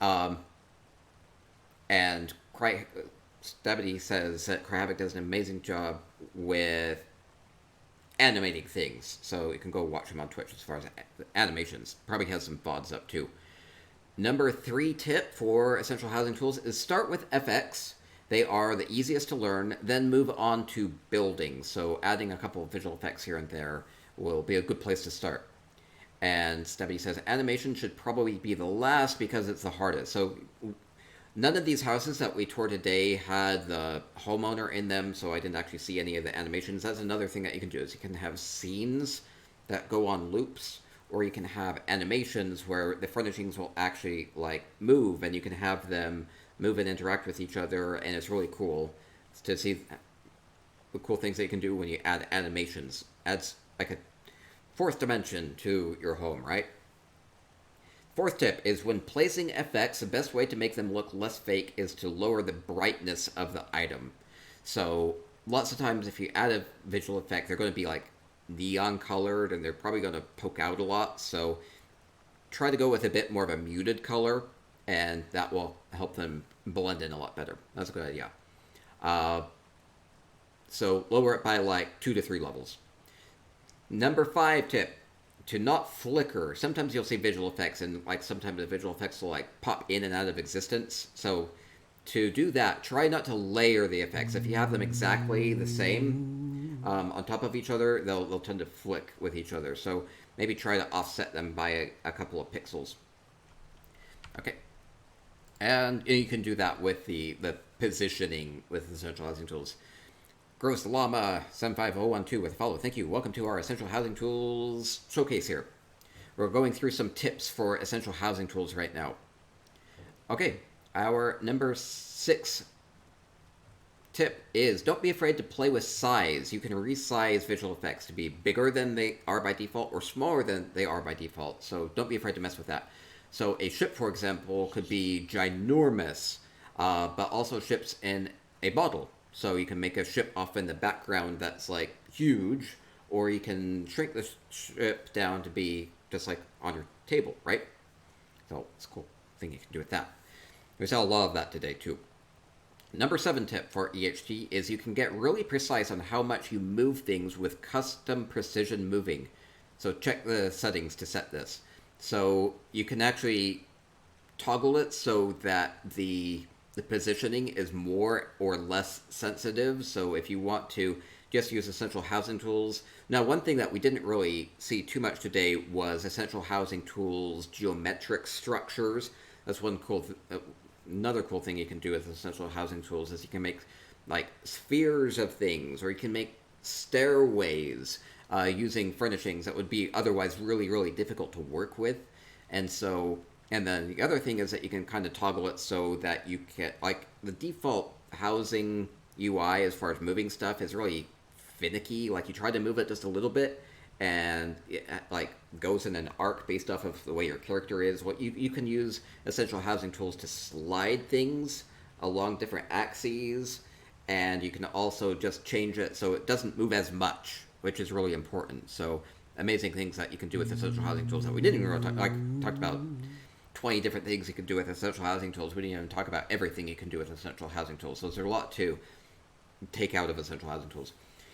[SPEAKER 1] And Stabity says that Cry Havoc does an amazing job with animating things. So, you can go watch him on Twitch as far as animations. Probably has some VODs up too. Number 3 tip for Essential Housing Tools is start with FX. They are the easiest to learn, then move on to building. So, adding a couple of visual effects here and there will be a good place to start. And Stabby says animation should probably be the last because it's the hardest. So none of these houses that we toured today had the homeowner in them, so I didn't actually see any of the animations. That's another thing that you can do, is you can have scenes that go on loops, or you can have animations where the furnishings will actually like move, and you can have them move and interact with each other, and it's really cool to see the cool things that you can do when you add animations. Adds like a fourth dimension to your home, right? Fourth tip is when placing effects, the best way to make them look less fake is to lower the brightness of the item. So lots of times if you add a visual effect, they're going to be like neon colored and they're probably going to poke out a lot. So try to go with a bit more of a muted color and that will help them blend in a lot better. That's a good idea. Uh, so lower it by like 2 to 3 levels. Number 5 tip, to not flicker. Sometimes you'll see visual effects, and like sometimes the visual effects will like pop in and out of existence. So to do that, try not to layer the effects. If you have them exactly the same on top of each other, they'll tend to flick with each other. So maybe try to offset them by a couple of pixels. Okay. And you can do that with the positioning with Essential Housing Tools. Gross Llama 75012 with a follow. Thank you. Welcome to our Essential Housing Tools showcase here. We're going through some tips for Essential Housing Tools right now. Okay, our number 6 tip is don't be afraid to play with size. You can resize visual effects to be bigger than they are by default or smaller than they are by default. So don't be afraid to mess with that. So a ship, for example, could be ginormous, but also ships in a bottle. So you can make a ship off in the background that's like huge, or you can shrink the ship down to be just like on your table, right? So it's a cool thing you can do with that. We saw a lot of that today too. Number 7 tip for EHT is you can get really precise on how much you move things with custom precision moving. So check the settings to set this. So you can actually toggle it so that the positioning is more or less sensitive. So if you want to just use Essential Housing Tools. Now, one thing that we didn't really see too much today was Essential Housing Tools geometric structures. That's one cool another cool thing you can do with Essential Housing Tools is you can make like spheres of things, or you can make stairways using furnishings that would be otherwise really, really difficult to work with. And then the other thing is that you can kind of toggle it so that you can, like, the default housing UI as far as moving stuff is really finicky. Like, you try to move it just a little bit, and it, like, goes in an arc based off of the way your character is. What you can use Essential Housing Tools to slide things along different axes, and you can also just change it so it doesn't move as much, which is really important. So amazing things that you can do with Essential Housing Tools that we didn't even really talked about 20 different things you can do with Essential Housing Tools. We didn't even talk about everything you can do with Essential Housing Tools. So there's a lot to take out of Essential Housing Tools.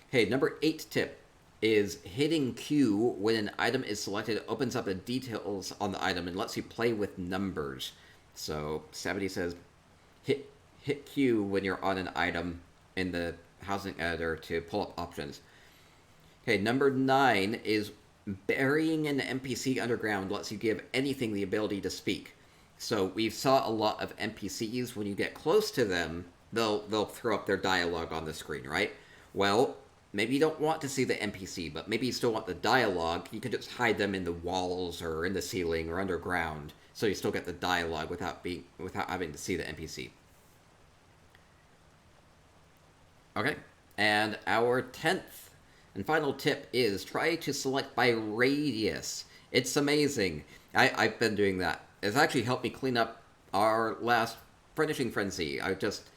[SPEAKER 1] Okay, number 8 tip is hitting Q when an item is selected opens up the details on the item and lets you play with numbers. So Savity says hit Q when you're on an item in the housing editor to pull up options. Okay, number 9 is burying an NPC underground lets you give anything the ability to speak. So we saw a lot of NPCs, when you get close to them, they'll throw up their dialogue on the screen, right? Well, maybe you don't want to see the NPC, but maybe you still want the dialogue. You can just hide them in the walls or in the ceiling or underground, so you still get the dialogue without having to see the NPC. Okay, and our 10th and final tip is try to select by radius. It's amazing. I've been doing that. It's actually helped me clean up our last furnishing frenzy. I just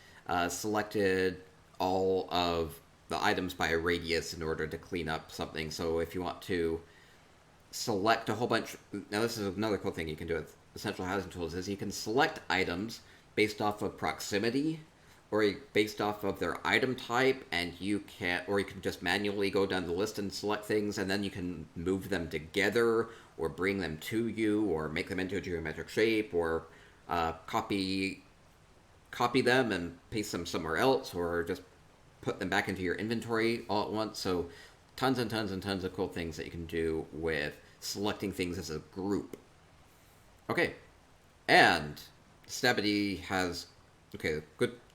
[SPEAKER 1] selected all of the items by a radius in order to clean up something. So if you want to select a whole bunch... Now this is another cool thing you can do with Essential Housing Tools, is you can select items based off of proximity, or based off of their item type, and you can just manually go down the list and select things, and then you can move them together, or bring them to you, or make them into a geometric shape, or copy them and paste them somewhere else, or just put them back into your inventory all at once. So tons and tons and tons of cool things that you can do with selecting things as a group. Okay, and Stabity has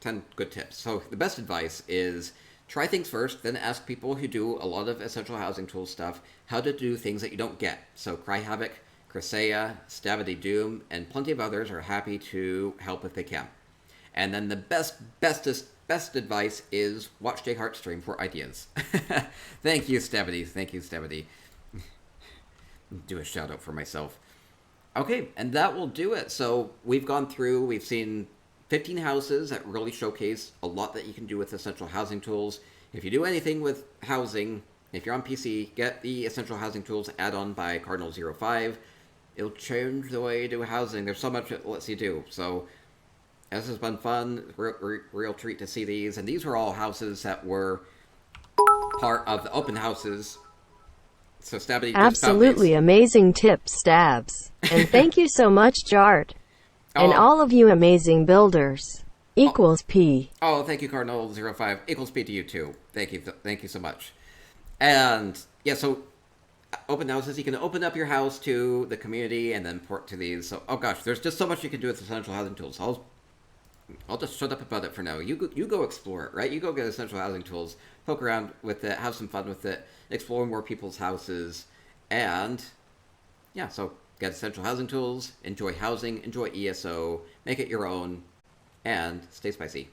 [SPEAKER 1] 10 good tips. So the best advice is try things first, then ask people who do a lot of Essential Housing Tools stuff how to do things that you don't get. So Cry Havoc, Cresea, Stabity Doom, and plenty of others are happy to help if they can. And then the best advice is watch Jay Hart's stream for ideas. Thank you, Stabity. Thank you, Stabity. Do a shout out for myself. Okay, and that will do it. So we've seen 15 houses that really showcase a lot that you can do with Essential Housing Tools. If you do anything with housing, if you're on PC, get the Essential Housing Tools add-on by Cardinal05. It'll change the way you do housing. There's so much it lets you do. So this has been fun. Real treat to see these. And these were all houses that were part of the open houses. So Stabby just found
[SPEAKER 2] Absolutely
[SPEAKER 1] these.
[SPEAKER 2] amazing tips, Stabs. And thank you so much, Jart. And
[SPEAKER 1] Oh,
[SPEAKER 2] all of you amazing builders. Equals P.
[SPEAKER 1] oh, thank you, Cardinal05. Equals P to you too. Thank you so much. And yeah, so open houses, you can open up your house to the community and then port to these. So, oh gosh, there's just so much you can do with essential housing tools. I'll just shut up about it for now. You go explore it, right? You go get essential housing tools, poke around with it, have some fun with it, explore more people's houses, and yeah, so get essential housing tools, enjoy housing, enjoy ESO, make it your own, and stay spicy.